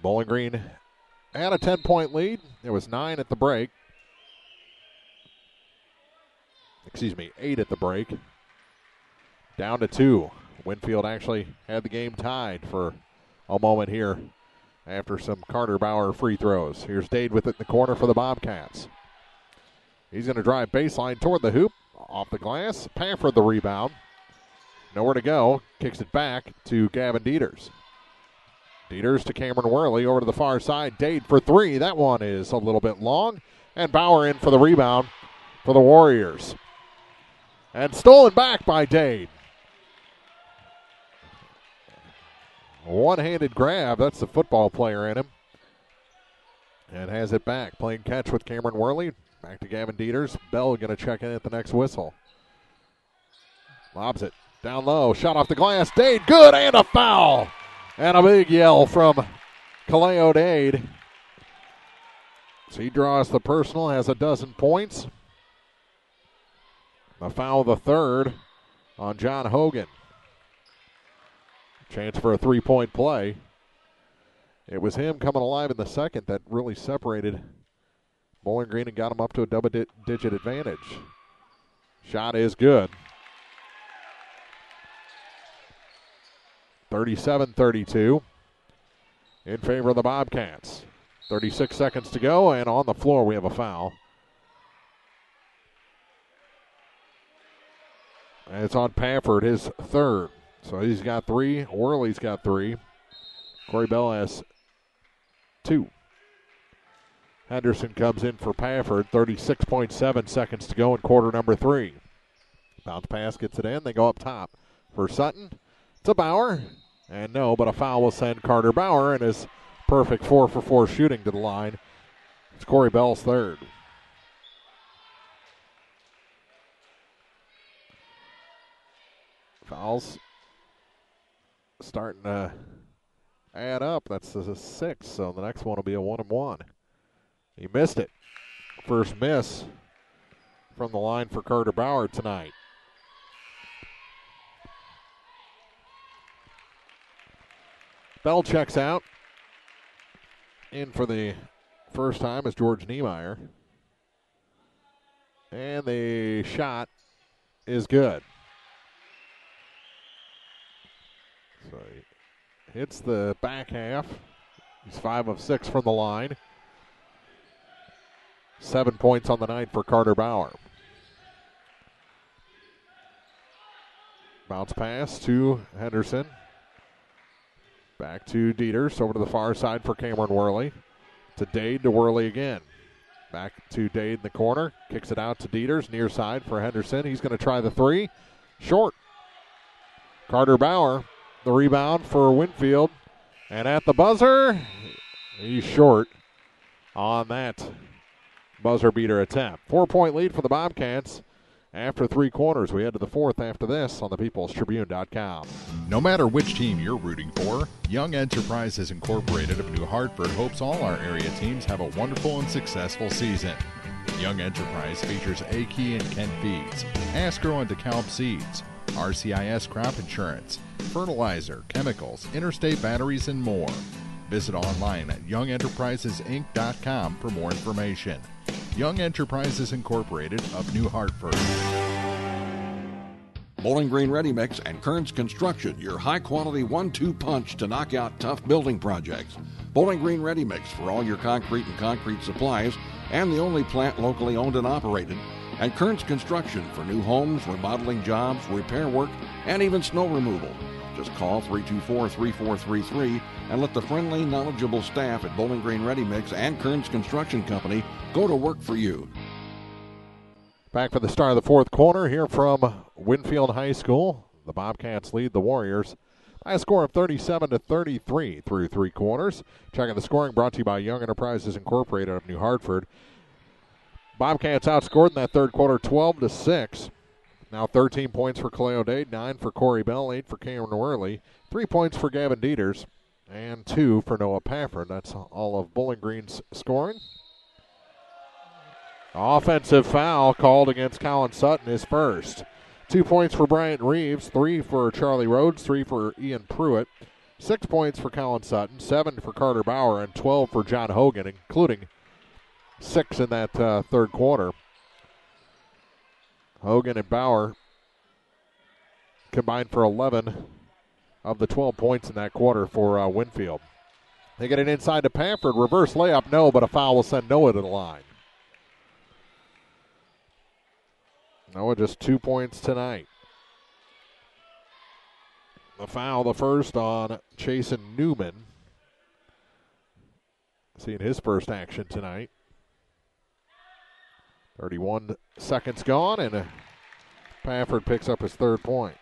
[SPEAKER 2] Bowling Green had a 10-point lead. It was 9 at the break. 8 at the break. Down to 2. Winfield actually had the game tied for a moment here after some Carter Bauer free throws. Here's Dade with it in the corner for the Bobcats. He's going to drive baseline toward the hoop. Off the glass. Pafford the rebound. Nowhere to go. Kicks it back to Gavin Dieters. Dieters to Cameron Worley over to the far side. Dade for 3. That one is a little bit long. And Bauer in for the rebound for the Warriors. And stolen back by Dade. One-handed grab. That's the football player in him. And has it back. Playing catch with Cameron Worley. Back to Gavin Dieters. Bell going to check in at the next whistle. Lobs it down low. Shot off the glass. Dade, good, and a foul. And a big yell from Kaleo Dade. So he draws the personal, has a dozen points. A foul, the third on John Hogan. Chance for a three-point play. It was him coming alive in the second that really separated Bowling Green and got him up to a double-digit advantage. Shot is good. 37-32 in favor of the Bobcats. 36 seconds to go, and on the floor we have a foul. And it's on Pafford, his third. So he's got 3. Worley's got 3. Corey Bell has 2. Henderson comes in for Pafford. 36.7 seconds to go in quarter number 3. Bounce pass gets it in. They go up top for Sutton. To Bauer. And no, but a foul will send Carter Bauer and his perfect 4-for-4 shooting to the line. It's Corey Bell's third. Fouls starting to add up. That's a 6, so the next one will be a 1-and-1. He missed it. First miss from the line for Carter Bauer tonight. Bell checks out. In for the first time is George Niemeyer. And the shot is good. So he hits the back half. He's 5 of 6 from the line. 7 points on the night for Carter Bauer. Bounce pass to Henderson. Back to Dieters, over to the far side for Cameron Worley. To Dade, to Worley again. Back to Dade in the corner. Kicks it out to Dieters, near side for Henderson. He's going to try the 3. Short. Carter Bauer, the rebound for Winfield. And at the buzzer, he's short on that buzzer beater attempt. 4-point lead for the Bobcats. After 3 quarters, we head to the 4th after this on thepeoplestribune.com.
[SPEAKER 3] No matter which team you're rooting for, Young Enterprises Incorporated of New Hartford hopes all our area teams have a wonderful and successful season. Young Enterprise features A-Key and Kent Feeds, Asgrow and DeKalb Seeds, RCIS Crop Insurance, fertilizer, chemicals, interstate batteries, and more. Visit online at youngenterprisesinc.com for more information. Young Enterprises Incorporated of New Hartford.
[SPEAKER 10] Bowling Green Ready Mix and Kearns Construction, your high-quality 1-2 punch to knock out tough building projects. Bowling Green Ready Mix for all your concrete and concrete supplies, and the only plant locally owned and operated. And Kearns Construction for new homes, remodeling jobs, repair work, and even snow removal. Just call 324-3433 and let the friendly, knowledgeable staff at Bowling Green Ready Mix and Kearns Construction Company go to work for you.
[SPEAKER 2] Back for the start of the 4th quarter here from Winfield High School. The Bobcats lead the Warriors by a score of 37-33 through 3 quarters. Checking the scoring brought to you by Young Enterprises Incorporated of New Hartford. Bobcats outscored in that 3rd quarter 12-6. Now 13 points for Kaleo Dade, 9 for Corey Bell, 8 for Cameron Worley, 3 points for Gavin Dieters, and 2 for Noah Pafford. That's all of Bowling Green's scoring. Offensive foul called against Colin Sutton, his first. 2 points for Bryant Reeves, 3 for Charlie Rhodes, 3 for Ian Pruitt, 6 points for Colin Sutton, 7 for Carter Bauer, and 12 for John Hogan, including 6 in that 3rd quarter. Hogan and Bauer combined for 11 of the 12 points in that quarter for Winfield. They get it inside to Pafford. Reverse layup, no, but a foul will send Noah to the line. Noah just 2 points tonight. The foul, the first on Chasen Newman. Seeing his first action tonight. 31 seconds gone, and Pafford picks up his 3rd point.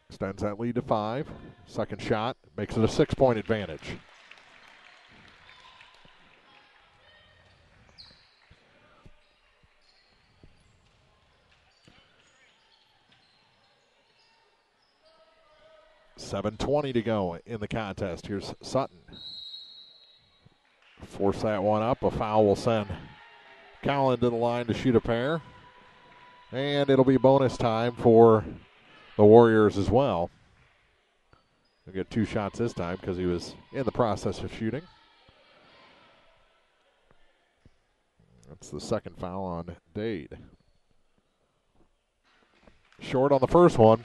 [SPEAKER 2] Extends that lead to 5. Second shot makes it a 6-point advantage. .7:20 to go in the contest. Here's Sutton. Force that one up. A foul will send Colin to the line to shoot a pair. And it'll be bonus time for the Warriors as well. He'll get 2 shots this time because he was in the process of shooting. That's the second foul on Dade. Short on the first one.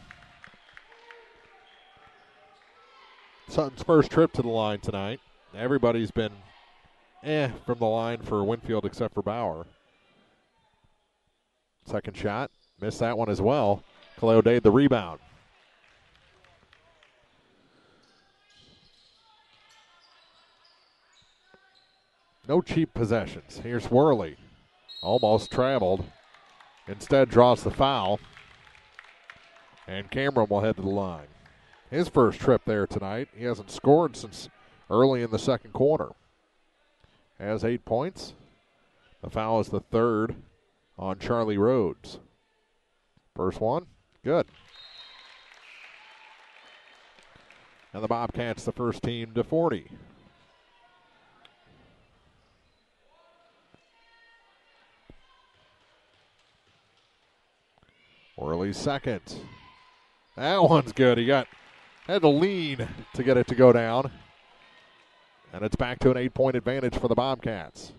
[SPEAKER 2] Sutton's first trip to the line tonight. Everybody's been from the line for Winfield except for Bauer. Second shot. Missed that one as well. Kaleo Dade the rebound. No cheap possessions. Here's Worley. Almost traveled. Instead draws the foul. And Cameron will head to the line. His first trip there tonight. He hasn't scored since early in the second quarter. Has 8 points. The foul is the third on Charlie Rhodes. First one, good. And the Bobcats, the first team to 40. Worley's second. That one's good. He had to lean to get it to go down. And it's back to an 8-point advantage for the Bobcats.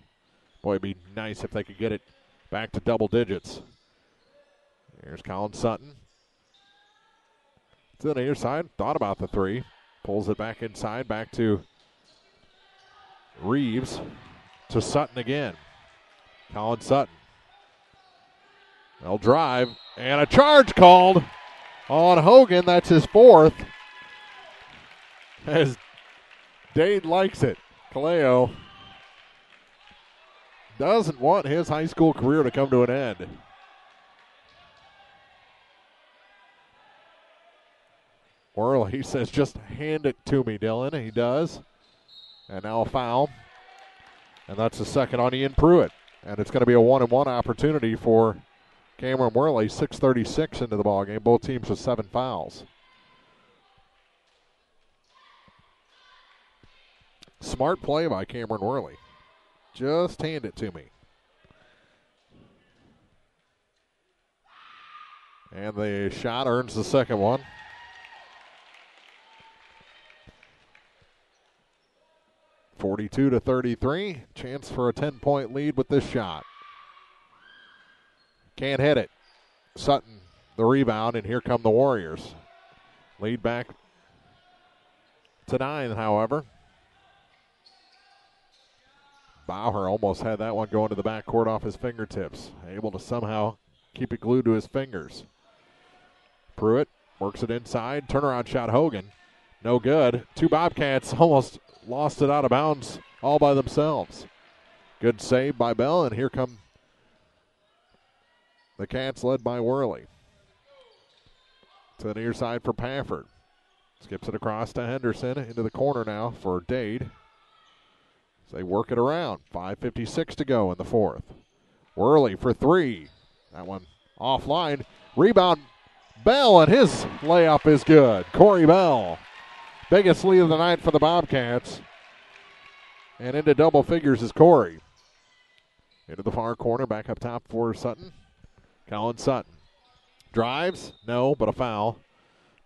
[SPEAKER 2] Boy, it'd be nice if they could get it back to double digits. Here's Colin Sutton. To the near side. Thought about the three. Pulls it back inside. Back to Reeves. To Sutton again. Colin Sutton. They'll drive. And a charge called on Hogan. That's his fourth. As Dade likes it. Kaleo doesn't want his high school career to come to an end. Worley, he says, just hand it to me, Dylan. He does. And now a foul. And that's the second on Ian Pruitt. And it's going to be a 1-and-1 opportunity for Cameron Worley. 6:36 into the ballgame. Both teams with 7 fouls. Smart play by Cameron Worley. Just hand it to me. And the shot earns the second one. (42-33). Chance for a 10-point lead with this shot. Can't hit it. Sutton the rebound, and here come the Warriors. Lead back to 9, however. Bauer almost had that one going to the backcourt off his fingertips. Able to somehow keep it glued to his fingers. Pruitt works it inside. Turnaround shot, Hogan. No good. 2 Bobcats almost lost it out of bounds all by themselves. Good save by Bell, and here come the Cats led by Worley. To the near side for Pafford. Skips it across to Henderson. Into the corner now for Dade. They work it around. 5:56 to go in the fourth. Worley for 3. That one offline. Rebound, Bell, and his layup is good. Corey Bell. Biggest lead of the night for the Bobcats. And into double figures is Corey. Into the far corner, back up top for Sutton. Colin Sutton. Drives, no, but a foul.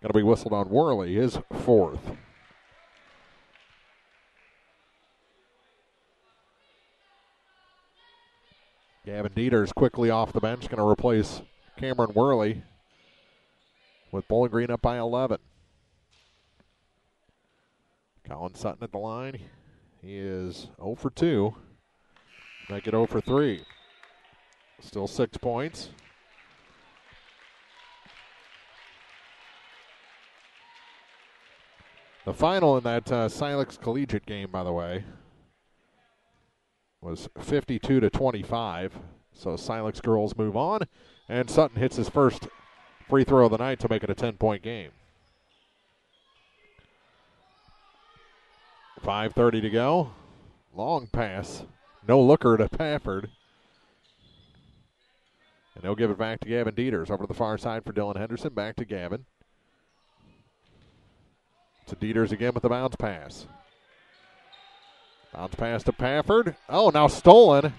[SPEAKER 2] Going to be whistled on Worley, his 4th. Gavin Dieters quickly off the bench, going to replace Cameron Worley with Bowling Green up by 11. Colin Sutton at the line. He is 0 for 2. Make it 0 for 3. Still 6 points. The final in that Silex Collegiate game, by the way, was 52-25. So Silex girls move on, and Sutton hits his first free throw of the night to make it a 10-point game. 5:30 to go. Long pass. No looker to Pafford. And they'll give it back to Gavin Dieters. Over to the far side for Dylan Henderson. Back to Gavin. To Dieters again with the bounce pass. Bounce pass to Pafford. Oh, now stolen. A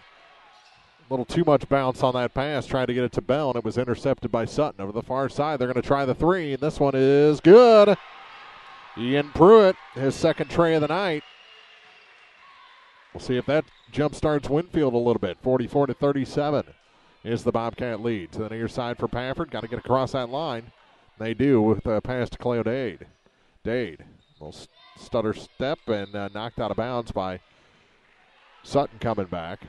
[SPEAKER 2] little too much bounce on that pass. Trying to get it to Bell, and it was intercepted by Sutton. Over the far side, they're going to try the three, and this one is good. Ian Pruitt, his second tray of the night. We'll see if that jump starts Winfield a little bit. 44-37 is the Bobcat lead. To the near side for Pafford. Got to get across that line. They do with a pass to Cleo Dade. Dade, little stutter step and knocked out of bounds by Sutton coming back.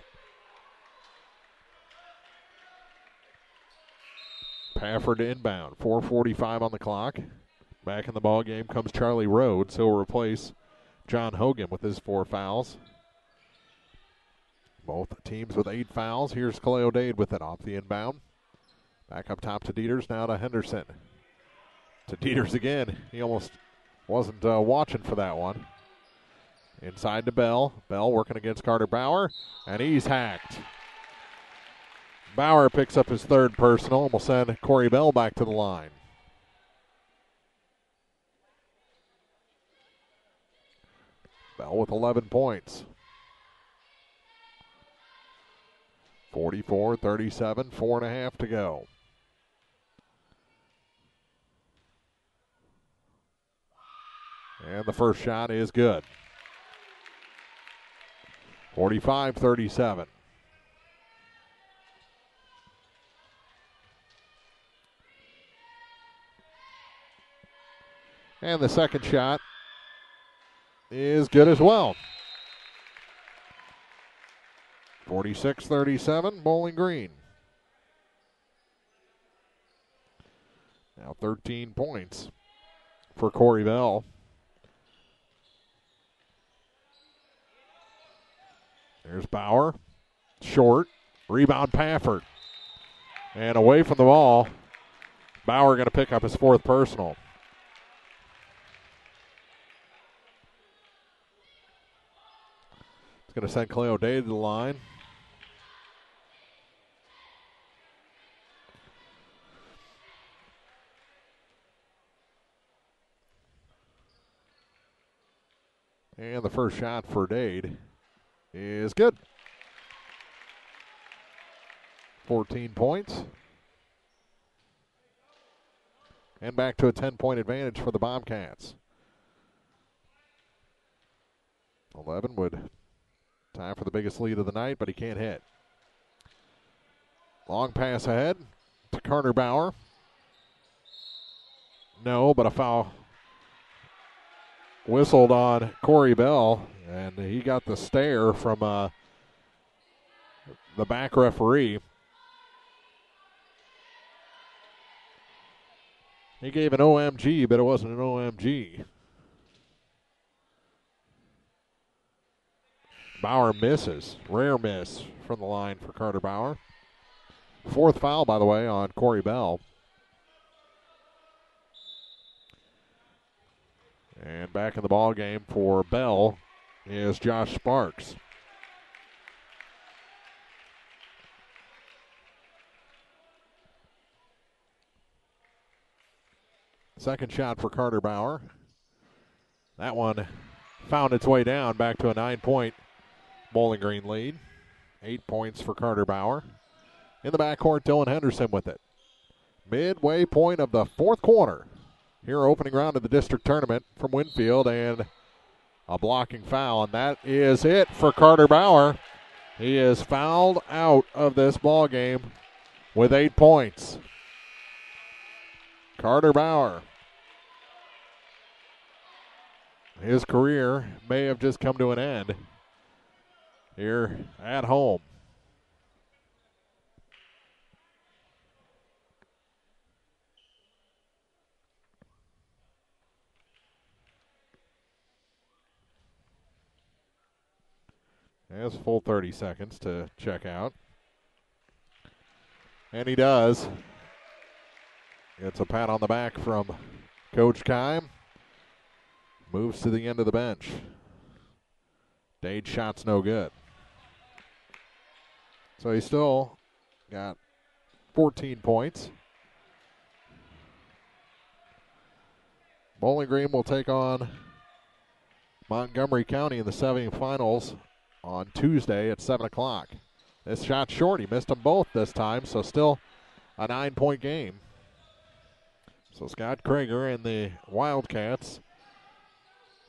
[SPEAKER 2] Pafford inbound. 4:45 on the clock. Back in the ball game comes Charlie Rhodes. He'll replace John Hogan with his 4 fouls. Both teams with 8 fouls. Here's Cleo Dade with it off the inbound. Back up top to Dieters, now to Henderson. To Dieters again. He almost wasn't watching for that one. Inside to Bell. Bell working against Carter Bauer, and he's hacked. Bauer picks up his 3rd personal and will send Corey Bell back to the line. Bell with 11 points. 44-37, 4.5 to go. And the first shot is good. 45-37. And the second shot is good as well. 46-37, Bowling Green. Now 13 points for Corey Bell. There's Bauer. Short. Rebound Pafford. And away from the ball. Bauer going to pick up his 4th personal. He's going to send Cleo Dade to the line. And the first shot for Dade is good. 14 points. And back to a 10-point advantage for the Bobcats. 11 would tie for the biggest lead of the night, but he can't hit. Long pass ahead to Carter Bauer. No, but a foul whistled on Corey Bell, and he got the stare from the back referee. He gave an OMG, but it wasn't an OMG. Bauer misses. Rare miss from the line for Carter Bauer. 4th foul, by the way, on Corey Bell. And back in the ball game for Bell is Josh Sparks. Second shot for Carter Bauer. That one found its way down back to a 9-point Bowling Green lead. 8 points for Carter Bauer. In the backcourt, Dylan Henderson with it. Midway point of the 4th quarter. Here opening round of the district tournament from Winfield, and a blocking foul, and that is it for Carter Bauer. He is fouled out of this ball game with 8 points. Carter Bauer. His career may have just come to an end here at home. Has a full 30 seconds to check out. And he does. Gets a pat on the back from Coach Keim. Moves to the end of the bench. Dade's shot's no good. So he still got 14 points. Bowling Green will take on Montgomery County in the semifinals on Tuesday at 7 o'clock. This shot short. He missed them both this time, so still a 9-point game. So Scott Krager and the Wildcats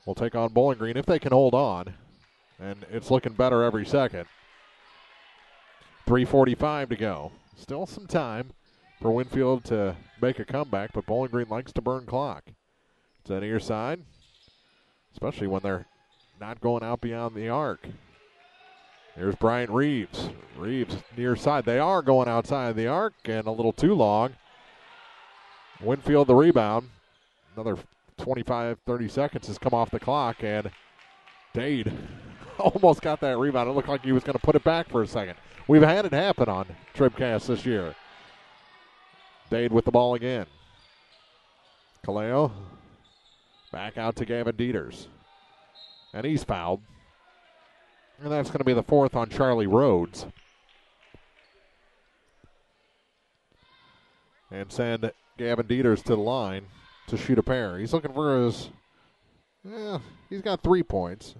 [SPEAKER 2] will take on Bowling Green if they can hold on And it's looking better every second. 3:45 to go. Still some time for Winfield to make a comeback, but Bowling Green likes to burn clock. It's on near side, especially when they're not going out beyond the arc. Here's Bryant Reeves. Reeves near side. They are going outside the arc and a little too long. Winfield the rebound. Another 25, 30 seconds has come off the clock, and Dade almost got that rebound. It looked like he was going to put it back for a second. We've had it happen on TribCast this year. Dade with the ball again. Kaleo back out to Gavin Dieters. And he's fouled. And that's going to be the fourth on Charlie Rhodes. And send Gavin Dieters to the line to shoot a pair. He's looking for his, he's got 3 points.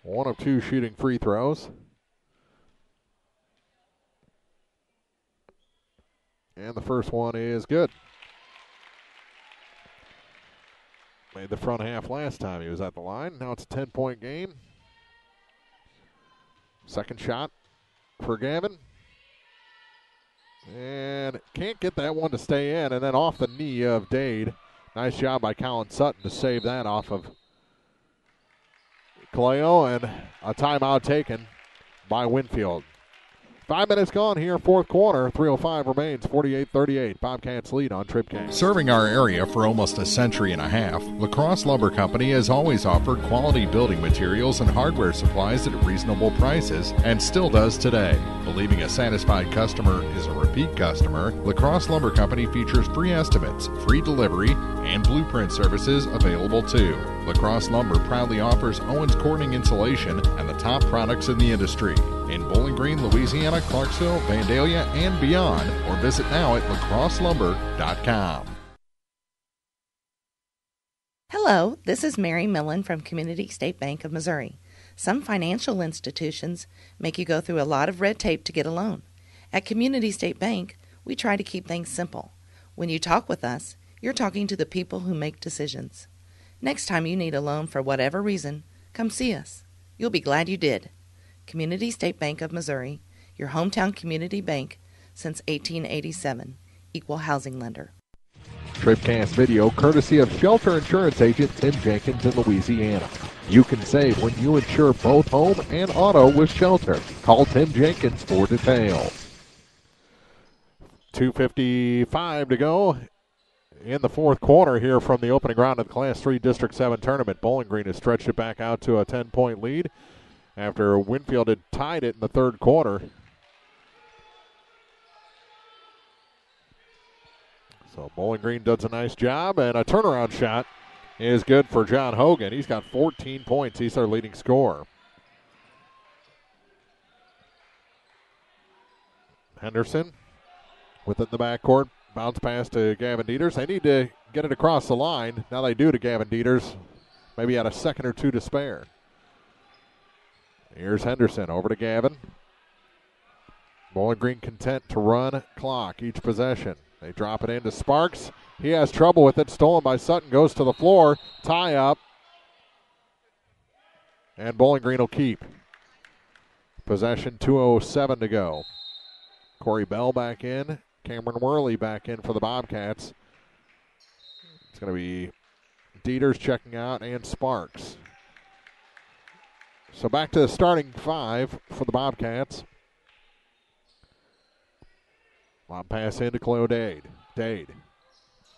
[SPEAKER 2] 1 of 2 shooting free throws. And the first one is good. Made the front half last time he was at the line. Now it's a 10-point game. Second shot for Gavin. And can't get that one to stay in. And then off the knee of Dade. Nice job by Colin Sutton to save that off of Kaleo. And a timeout taken by Winfield. 5 minutes gone here, fourth quarter. 3:05 remains, 48-38. Bobcats lead on TribCast.
[SPEAKER 3] Serving our area for almost a century and a half, LaCrosse Lumber Company has always offered quality building materials and hardware supplies at reasonable prices and still does today. Believing a satisfied customer is a repeat customer, LaCrosse Lumber Company features free estimates, free delivery, and blueprint services available too. LaCrosse Lumber proudly offers Owens Corning insulation and the top products in the industry. In Bowling Green, Louisiana, Clarksville, Vandalia, and beyond, or visit now at lacrosselumber.com.
[SPEAKER 12] Hello, this is Mary Millen from Community State Bank of Missouri. Some financial institutions make you go through a lot of red tape to get a loan. At Community State Bank, we try to keep things simple. When you talk with us, you're talking to the people who make decisions. Next time you need a loan for whatever reason, come see us. You'll be glad you did. Community State Bank of Missouri, your hometown community bank since 1887. Equal housing lender.
[SPEAKER 2] TribCast video courtesy of Shelter Insurance Agent Tim Jenkins in Louisiana. You can save when you insure both home and auto with Shelter. Call Tim Jenkins for details. 2:55 to go in the fourth quarter here from the opening round of the Class 3 District 7 tournament. Bowling Green has stretched it back out to a 10-point lead after Winfield had tied it in the third quarter. So Bowling Green does a nice job, and a turnaround shot is good for John Hogan. He's got 14 points. He's their leading scorer. Henderson with it in the backcourt. Bounce pass to Gavin Dieters. They need to get it across the line. Now they do to Gavin Dieters. Maybe had a second or two to spare. Here's Henderson over to Gavin. Bowling Green content to run clock each possession. They drop it into Sparks. He has trouble with it. Stolen by Sutton. Goes to the floor. Tie up. And Bowling Green will keep. Possession, 2:07 to go. Corey Bell back in. Cameron Worley back in for the Bobcats. It's going to be Dieters checking out and Sparks. So back to the starting five for the Bobcats. Long pass into Cleo Dade. Dade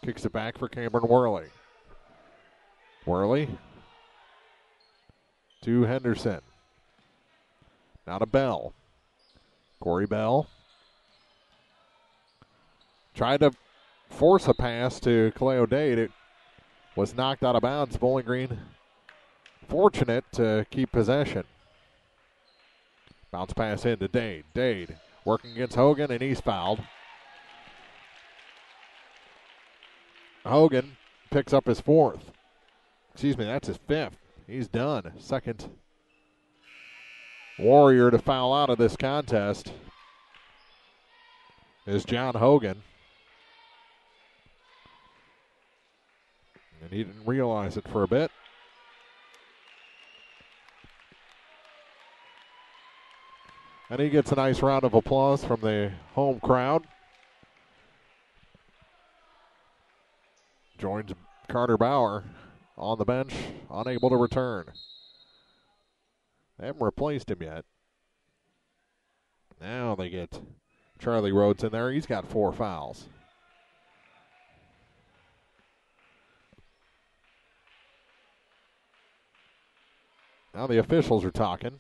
[SPEAKER 2] kicks it back for Cameron Worley. Worley to Henderson. Now to Bell. Corey Bell tried to force a pass to Cleo Dade. It was knocked out of bounds. Bowling Green fortunate to keep possession. Bounce pass into Dade. Dade working against Hogan, and he's fouled. Hogan picks up his fourth. That's his fifth. He's done. Second Warrior to foul out of this contest is John Hogan. And he didn't realize it for a bit. And he gets a nice round of applause from the home crowd. Joins Carter Bauer on the bench, unable to return. They haven't replaced him yet. Now they get Charlie Rhodes in there. He's got 4 fouls. Now the officials are talking.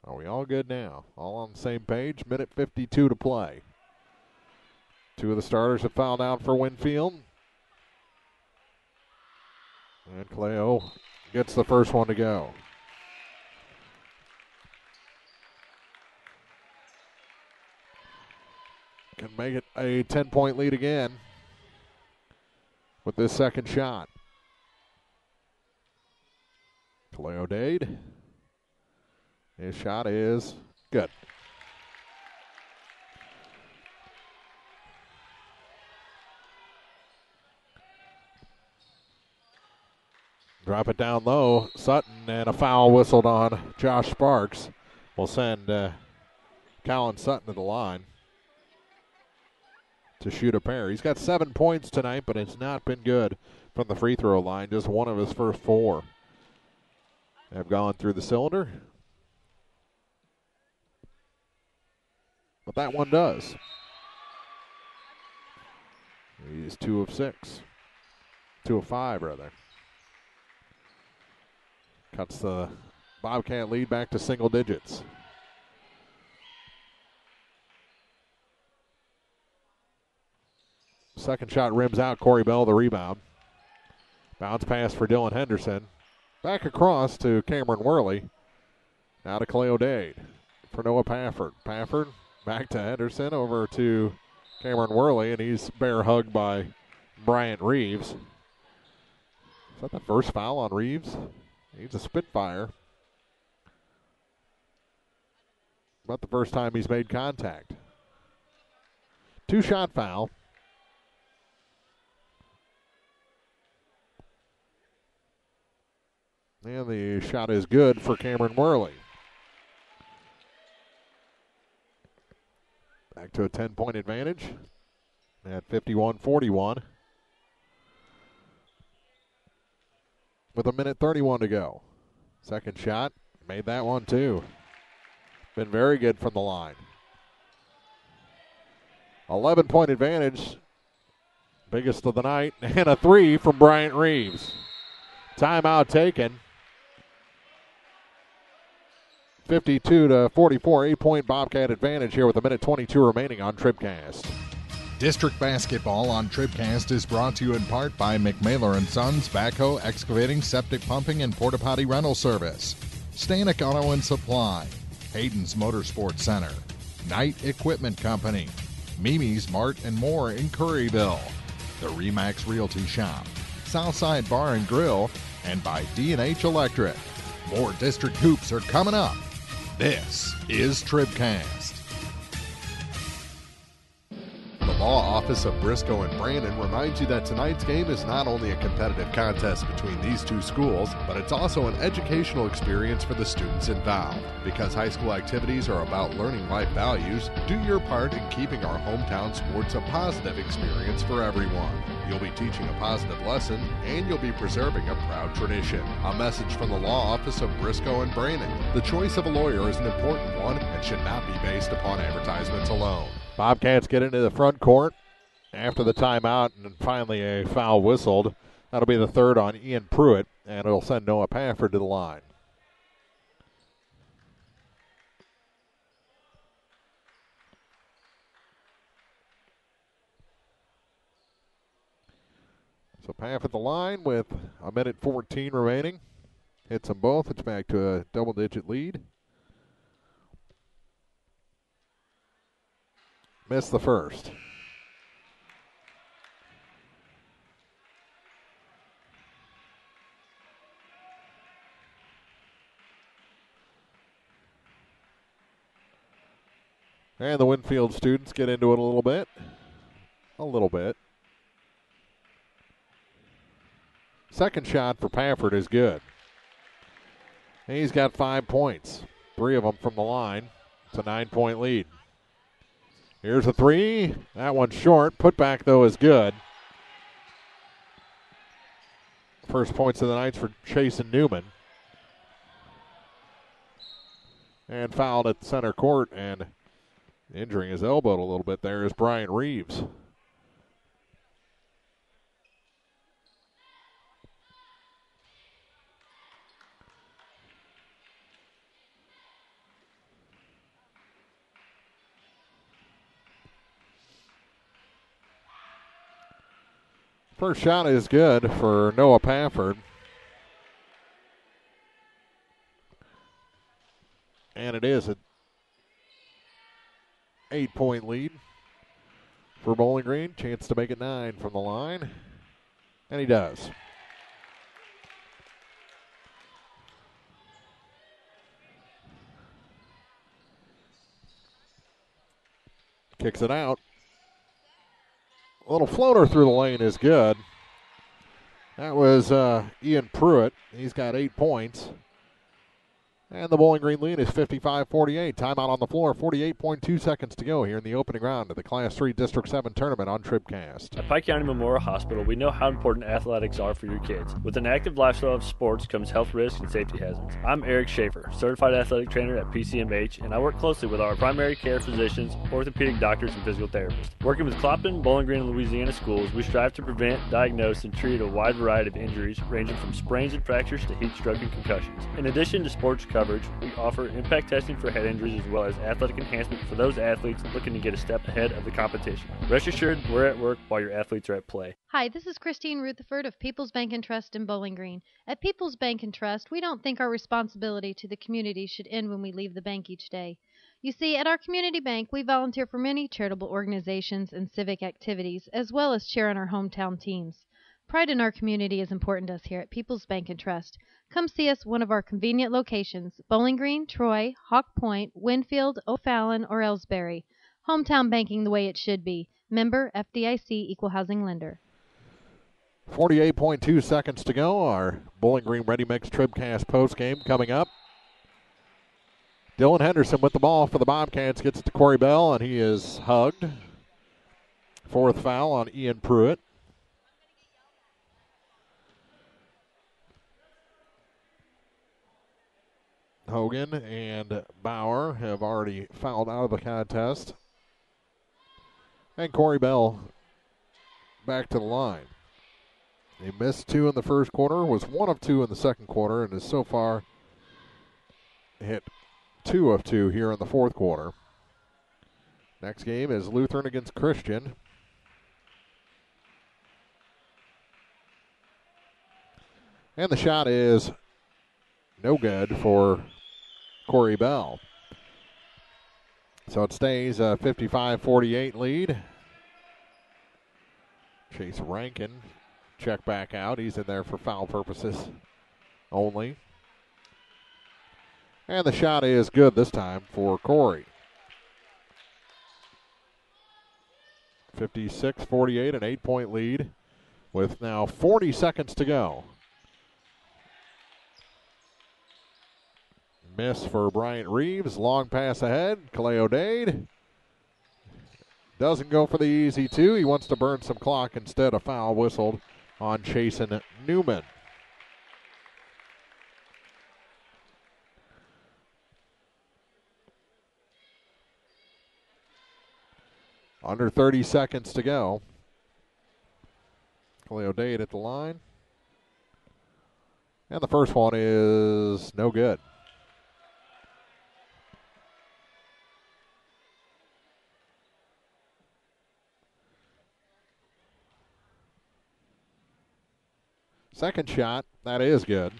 [SPEAKER 2] Are we all good now? All on the same page? Minute 52 to play. 2 of the starters have fouled out for Winfield. And Cleo gets the first one to go. Can make it a 10-point lead again with this second shot. Cleo Dade. His shot is good. Drop it down low. Sutton, and a foul whistled on Josh Sparks will send Colin Sutton to the line to shoot a pair. He's got 7 points tonight, but it's not been good from the free throw line. Just one of his first 4 have gone through the cylinder. But that one does. He's 2 of 6. 2 of 5, rather. Cuts the Bobcat lead back to single digits. Second shot rims out. Corey Bell the rebound. Bounce pass for Dylan Henderson. Back across to Cameron Worley. Now to Cleo Dade for Noah Pafford. Pafford back to Henderson, over to Cameron Worley, and he's bear hugged by Bryant Reeves. Is that the first foul on Reeves? He's a Spitfire. About the first time he's made contact. 2-shot foul. And the shot is good for Cameron Worley. Back to a 10-point advantage at 51-41. With a minute 31 to go. Second shot, made that one too. Been very good from the line. 11-point advantage, biggest of the night, and a 3 from Bryant Reeves. Timeout taken. 52-44, 8-point Bobcat advantage here with a minute 22 remaining on TribCast.
[SPEAKER 3] District basketball on TribCast is brought to you in part by McMaylor & Sons, Backhoe, Excavating, Septic Pumping, and Porta Potty Rental Service, Stanek Auto and Supply, Hayden's Motorsports Center, Knight Equipment Company, Mimi's Mart and More in Curryville, the Remax Realty Shop, Southside Bar and Grill, and by D&H Electric. More district hoops are coming up. This is TribCast. The Law Office of Briscoe and Brandon reminds you that tonight's game is not only a competitive contest between these two schools, but it's also an educational experience for the students involved. Because high school activities are about learning life values, do your part in keeping our hometown sports a positive experience for everyone. You'll be teaching a positive lesson, and you'll be preserving a proud tradition. A message from the Law Office of Briscoe and Brandon. The choice of a lawyer is an important one and should not be based upon advertisements alone.
[SPEAKER 2] Bobcats get into the front court after the timeout, and finally a foul whistled. That'll be the third on Ian Pruitt, and it'll send Noah Pafford to the line. So Paff at the line with a minute 14 remaining. Hits them both. It's back to a double-digit lead. Missed the first. And the Winfield students get into it a little bit. A little bit. Second shot for Pafford is good. He's got 5 points, 3 of them from the line. It's a 9-point lead. Here's a three. That one's short. Putback, though, is good. First points of the night for Chasen Newman. And fouled at center court, and injuring his elbow a little bit there is Bryant Reeves. First shot is good for Noah Pafford. And it is an 8-point lead for Bowling Green. Chance to make it 9 from the line. And he does. Kicks it out. A little floater through the lane is good. That was Ian Pruitt. He's got 8 points. And the Bowling Green lead is 55-48. Timeout on the floor. 48.2 seconds to go here in the opening round of the Class 3 District 7 tournament on TribCast.
[SPEAKER 13] At Pike County Memorial Hospital, we know how important athletics are for your kids. With an active lifestyle of sports comes health risks and safety hazards. I'm Eric Schaefer, certified athletic trainer at PCMH, and I work closely with our primary care physicians, orthopedic doctors, and physical therapists. Working with Clopton, Bowling Green, and Louisiana schools, we strive to prevent, diagnose, and treat a wide variety of injuries, ranging from sprains and fractures to heat stroke and concussions. In addition to sports coverage, we offer impact testing for head injuries as well as athletic enhancement for those athletes looking to get a step ahead of the competition. Rest assured, we're at work while your athletes are at play.
[SPEAKER 22] Hi, this is Christine Rutherford of People's Bank and Trust in Bowling Green. At People's Bank and Trust, we don't think our responsibility to the community should end when we leave the bank each day. You see, at our community bank, we volunteer for many charitable organizations and civic activities, as well as cheer on our hometown teams. Pride in our community is important to us here at People's Bank and Trust. Come see us at one of our convenient locations, Bowling Green, Troy, Hawk Point, Winfield, O'Fallon, or Ellsbury. Hometown banking the way it should be. Member FDIC Equal Housing Lender.
[SPEAKER 2] 48.2 seconds to go. Our Bowling Green Ready Mix TribCast postgame coming up. Dylan Henderson with the ball for the Bobcats. Gets it to Corey Bell, and he is hugged. Fourth foul on Ian Pruitt. Hogan and Bauer have already fouled out of the contest. And Corey Bell back to the line. He missed 2 in the first quarter, was 1 of 2 in the second quarter, and has so far hit 2 of 2 here in the fourth quarter. Next game is Lutheran against Christian. And the shot is no good for Corey Bell. So it stays a 55-48 lead. Chase Rankin check back out. He's in there for foul purposes only. And the shot is good this time for Corey. 56-48, an 8-point lead with now 40 seconds to go. Miss for Bryant Reeves. Long pass ahead. Kaleo Dade doesn't go for the easy 2. He wants to burn some clock instead. A foul whistled on Chasen Newman. Under 30 seconds to go. Kaleo Dade at the line. And the first one is no good. Second shot, that is good.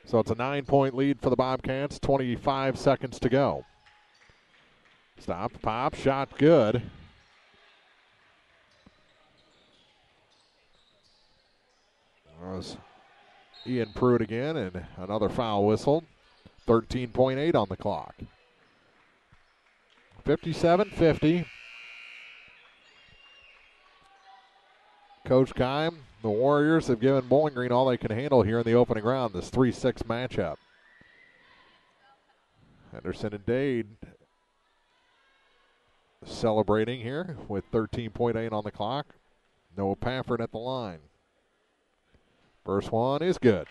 [SPEAKER 2] So it's a 9-point lead for the Bobcats, 25 seconds to go. Stop, pop, shot good. That was Ian Pruitt again, and another foul whistled. 13.8 on the clock. 57-50. Coach Keim, the Warriors have given Bowling Green all they can handle here in the opening round, this 3-6 matchup. Henderson and Dade celebrating here with 13.8 on the clock. Noah Pafford at the line. First one is good.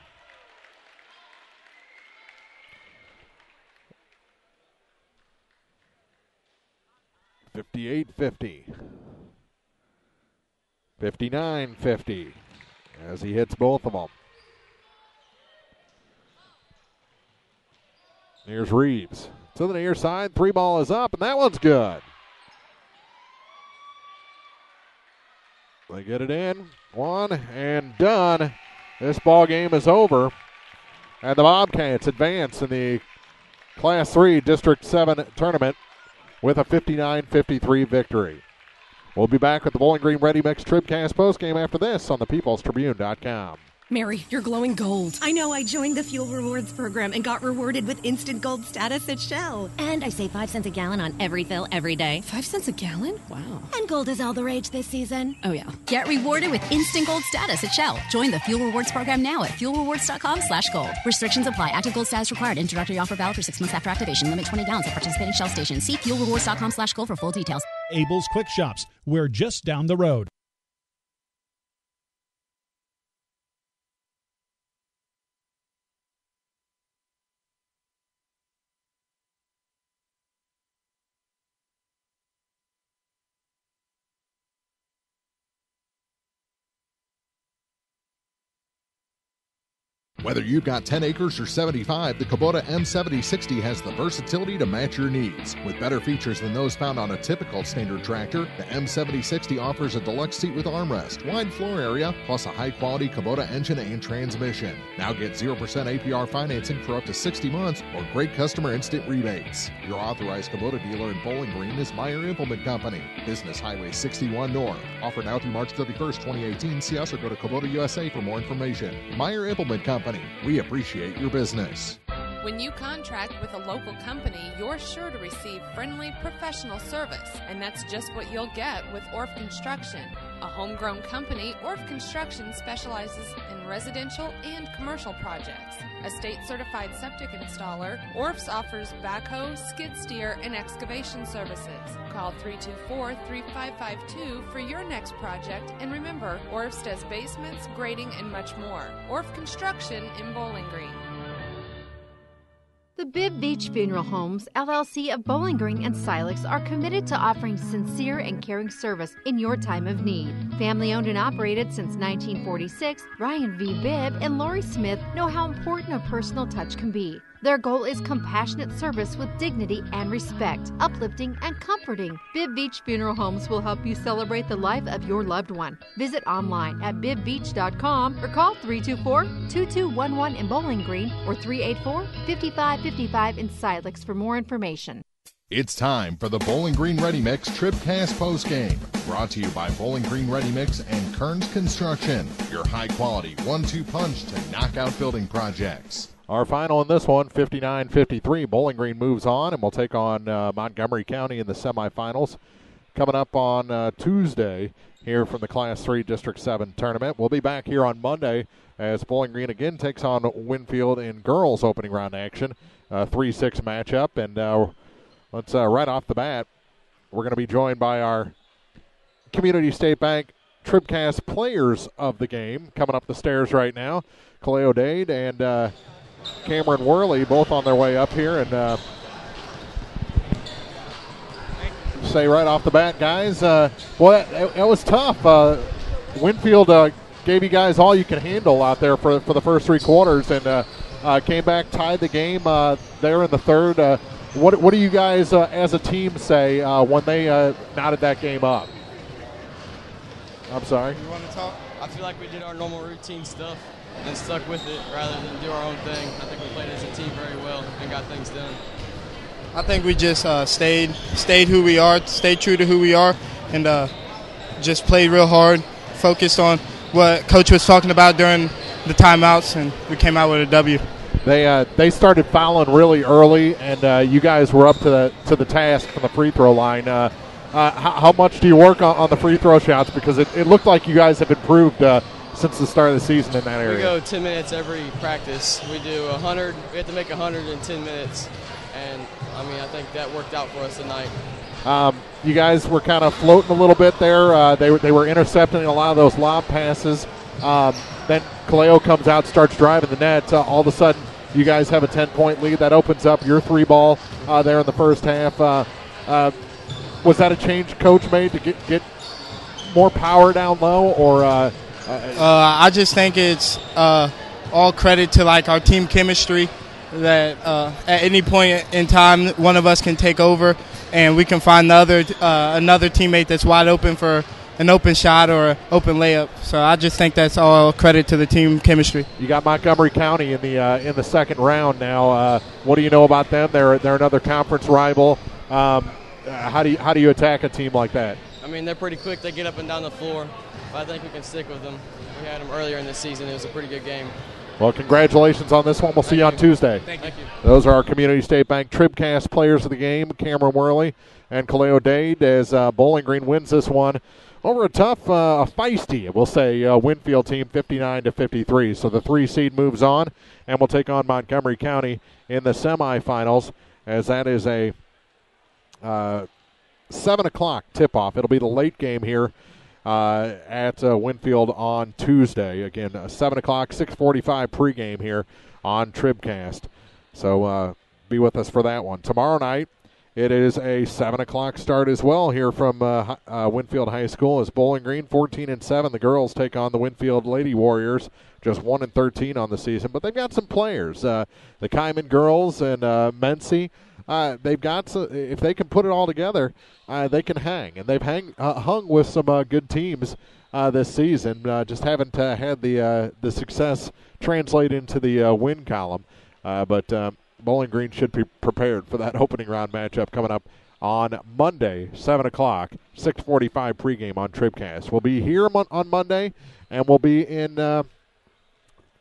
[SPEAKER 2] $58-50. 59-50 as he hits both of them. Here's Reeves to the near side. 3 ball is up, and that one's good. They get it in. One and done. This ball game is over. And the Bobcats advance in the Class 3 District 7 tournament with a 59-53 victory. We'll be back with the Bowling Green Ready Mix TribCast postgame after this on the peoplestribune.com.
[SPEAKER 14] Mary, you're glowing gold. I know. I joined the Fuel Rewards program and got rewarded with instant gold status at Shell.
[SPEAKER 16] And I save 5 cents a gallon on every fill every day.
[SPEAKER 14] 5 cents a gallon? Wow.
[SPEAKER 16] And gold is all the rage this season.
[SPEAKER 14] Oh, yeah.
[SPEAKER 16] Get rewarded with instant gold status at Shell. Join the Fuel Rewards program now at fuelrewards.com/gold. Restrictions apply. Active gold status required. Introductory offer valid for 6 months after activation. Limit 20 gallons at participating Shell stations. See fuelrewards.com/gold for full details.
[SPEAKER 1] Abel's Quick Shops. We're just down the road.
[SPEAKER 3] Whether you've got 10 acres or 75, the Kubota M7060 has the versatility to match your needs. With better features than those found on a typical standard tractor, the M7060 offers a deluxe seat with armrest, wide floor area, plus a high-quality Kubota engine and transmission. Now get 0% APR financing for up to 60 months or great customer instant rebates. Your authorized Kubota dealer in Bowling Green is Meyer Implement Company, Business Highway 61 North. Offered now through March 31st, 2018. See us or go to Kubota USA for more information. Meyer Implement Company. We appreciate your business.
[SPEAKER 17] When you contract with a local company, you're sure to receive friendly, professional service. And that's just what you'll get with Orff Construction. A homegrown company, Orff Construction specializes in residential and commercial projects. A state-certified septic installer, Orff's offers backhoe, skid steer, and excavation services. Call 324-3552 for your next project. And remember, Orff's does basements, grading, and much more. Orff Construction in Bowling Green.
[SPEAKER 18] The Bibb Beach Funeral Homes, LLC of Bowling Green and Silex are committed to offering sincere and caring service in your time of need. Family owned and operated since 1946, Ryan V. Bibb and Lori Smith know how important a personal touch can be. Their goal is compassionate service with dignity and respect, uplifting and comforting. Bibb Beach Funeral Homes will help you celebrate the life of your loved one. Visit online at bibbeach.com or call 324-2211 in Bowling Green or 384-5555 in Silex for more information.
[SPEAKER 3] It's time for the Bowling Green Ready Mix TribCast postgame. Brought to you by Bowling Green Ready Mix and Kearns Construction, your high-quality 1-2 punch to knock out building projects.
[SPEAKER 2] Our final in this one, 59-53. Bowling Green moves on and will take on Montgomery County in the semifinals. Coming up on Tuesday here from the Class 3 District 7 tournament. We'll be back here on Monday as Bowling Green again takes on Winfield in girls opening round action. 3-6 matchup. And let's right off the bat, we're going to be joined by our Community State Bank TribCast players of the game coming up the stairs right now. Kaleo Dade and Cameron Worley both on their way up here, and say right off the bat, guys, boy, that was tough. Winfield gave you guys all you can handle out there for the first 3 quarters, and came back, tied the game there in the third. What do you guys as a team say when they knotted that game up? I'm sorry.
[SPEAKER 15] You want to talk? I feel like we did our normal routine stuff and stuck with it rather than do our own thing. I think we played as a team very well and got things done.
[SPEAKER 23] I think we just stayed who we are, stayed true to who we are, and just played real hard, focused on what Coach was talking about during the timeouts, and we came out with a W.
[SPEAKER 2] They started fouling really early, and you guys were up to the task from the free throw line. how much do you work on the free throw shots? Because it looked like you guys have improved since the start of the season in that area.
[SPEAKER 15] We go 10 minutes every practice. We do 100. We have to make 100 in 10 minutes. And, I think that worked out for us tonight.
[SPEAKER 2] You guys were kind of floating a little bit there. They were intercepting a lot of those lob passes. Then Kaleo comes out, starts driving the net. All of a sudden, you guys have a 10-point lead. That opens up your 3-ball there in the first half. Was that a change Coach made to get more power down low? Or
[SPEAKER 23] I just think it's all credit to, our team chemistry, that at any point in time, one of us can take over and we can find another teammate that's wide open for an open shot or an open layup. So I just think that's all credit to the team chemistry.
[SPEAKER 2] You got Montgomery County in the second round now. What do you know about them? They're another conference rival. How do you attack a team like that?
[SPEAKER 15] They're pretty quick. They get up and down the floor. But I think we can stick with them. We had them earlier in the season. It was a pretty good game.
[SPEAKER 2] Well, congratulations on this one. We'll see you on Tuesday.
[SPEAKER 15] Thank you.
[SPEAKER 2] Those are our Community State Bank TribCast players of the game, Cameron Worley and Kaleo Dade, as Bowling Green wins this one over a tough, feisty, we'll say, Winfield team, 59-53. So the 3 seed moves on, and we'll take on Montgomery County in the semifinals, as that is a 7 o'clock tip-off. It'll be the late game here at Winfield on Tuesday. Again, 7 o'clock, 6:45 pregame here on TribCast. So be with us for that one. Tomorrow night, it is a 7 o'clock start as well here from Winfield High School, as Bowling Green 14-7. The girls take on the Winfield Lady Warriors, just 1-13 on the season. But they've got some players. The Kyman girls and Mency. They've got if they can put it all together, they can hang, and they've hung with some good teams this season. Just haven't had the success translate into the win column. But Bowling Green should be prepared for that opening round matchup coming up on Monday, 7 o'clock, 6:45 pregame on TribCast. We'll be here on Monday, and we'll be in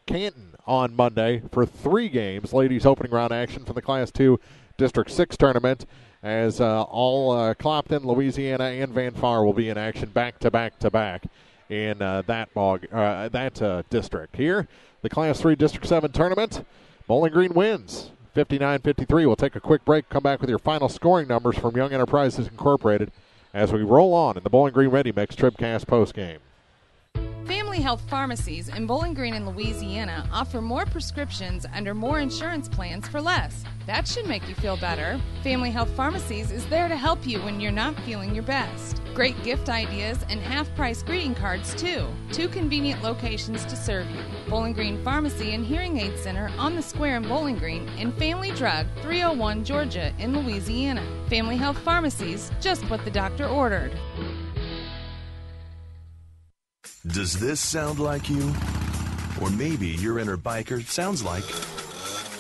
[SPEAKER 2] Canton on Monday for 3 games, ladies opening round action from the Class 2 District 6 tournament, as all Clopton, Louisiana, and Van Far will be in action back-to-back in that district. Here, the Class 3 District 7 tournament, Bowling Green wins 59-53. We'll take a quick break, come back with your final scoring numbers from Young Enterprises Incorporated as we roll on in the Bowling Green Ready Mix TribCast postgame.
[SPEAKER 6] Family Health Pharmacies in Bowling Green and Louisiana offer more prescriptions under more insurance plans for less. That should make you feel better. Family Health Pharmacies is there to help you when you're not feeling your best. Great gift ideas and half-price greeting cards, too. 2 convenient locations to serve you. Bowling Green Pharmacy and Hearing Aid Center on the Square in Bowling Green, and Family Drug, 301 Georgia in Louisiana. Family Health Pharmacies, just what the doctor ordered.
[SPEAKER 4] Does this sound like you? Or maybe your inner biker sounds like...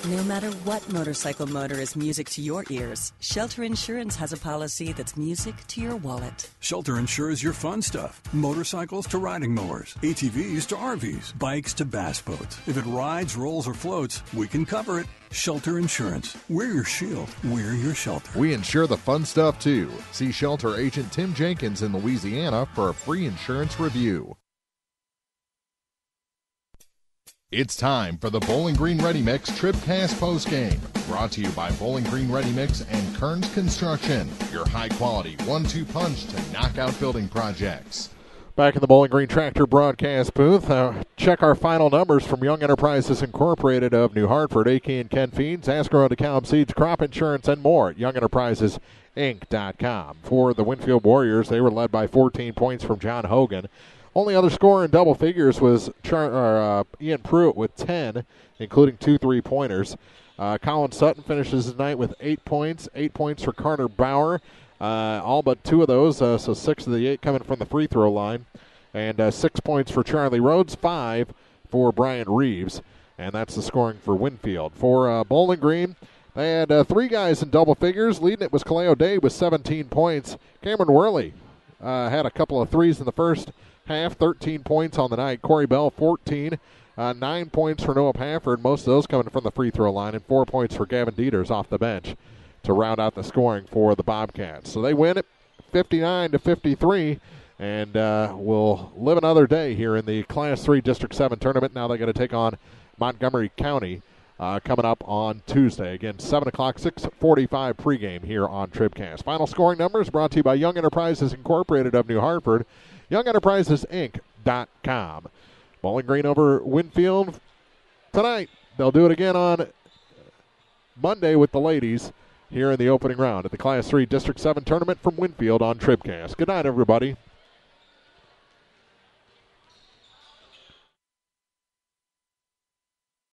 [SPEAKER 19] No matter what motorcycle motor is music to your ears, Shelter Insurance has a policy that's music to your wallet.
[SPEAKER 20] Shelter insures your fun stuff. Motorcycles to riding mowers, ATVs to RVs, bikes to bass boats. If it rides, rolls, or floats, we can cover it. Shelter Insurance. We're your shield. We're your shelter.
[SPEAKER 3] We insure the fun stuff, too. See Shelter Agent Tim Jenkins in Louisiana for a free insurance review. It's time for the Bowling Green Ready Mix TribCast postgame. Brought to you by Bowling Green Ready Mix and Kearns Construction, your high-quality 1-2 punch to knock out building projects.
[SPEAKER 2] Back in the Bowling Green Tractor broadcast booth, check our final numbers from Young Enterprises Incorporated of New Hartford, AK and Ken Fiends, Asgrow DeKalb Seeds, Crop Insurance, and more at YoungEnterprisesInc.com. For the Winfield Warriors, they were led by 14 points from John Hogan. Only other scorer in double figures was Ian Pruitt with 10, including 2 3-pointers. Colin Sutton finishes the night with 8 points. 8 points for Carter Bauer. All but 2 of those, so 6 of the 8 coming from the free throw line. And 6 points for Charlie Rhodes, 5 for Brian Reeves. And that's the scoring for Winfield. For Bowling Green, they had 3 guys in double figures. Leading it was Kaleo Day with 17 points. Cameron Worley had a couple of threes in the first half, 13 points on the night. Corey Bell, 14. 9 points for Noah Pafford, most of those coming from the free throw line, and 4 points for Gavin Dieters off the bench to round out the scoring for the Bobcats. So they win it 59-53. And we'll live another day here in the Class 3 District 7 tournament. Now they're going to take on Montgomery County coming up on Tuesday. Again, 7 o'clock, 6:45 pregame here on TribCast. Final scoring numbers brought to you by Young Enterprises Incorporated of New Hartford, YoungEnterprisesInc.com. Bowling Green over Winfield tonight. They'll do it again on Monday with the ladies here in the opening round at the Class 3 District 7 tournament from Winfield on TribCast. Good night, everybody.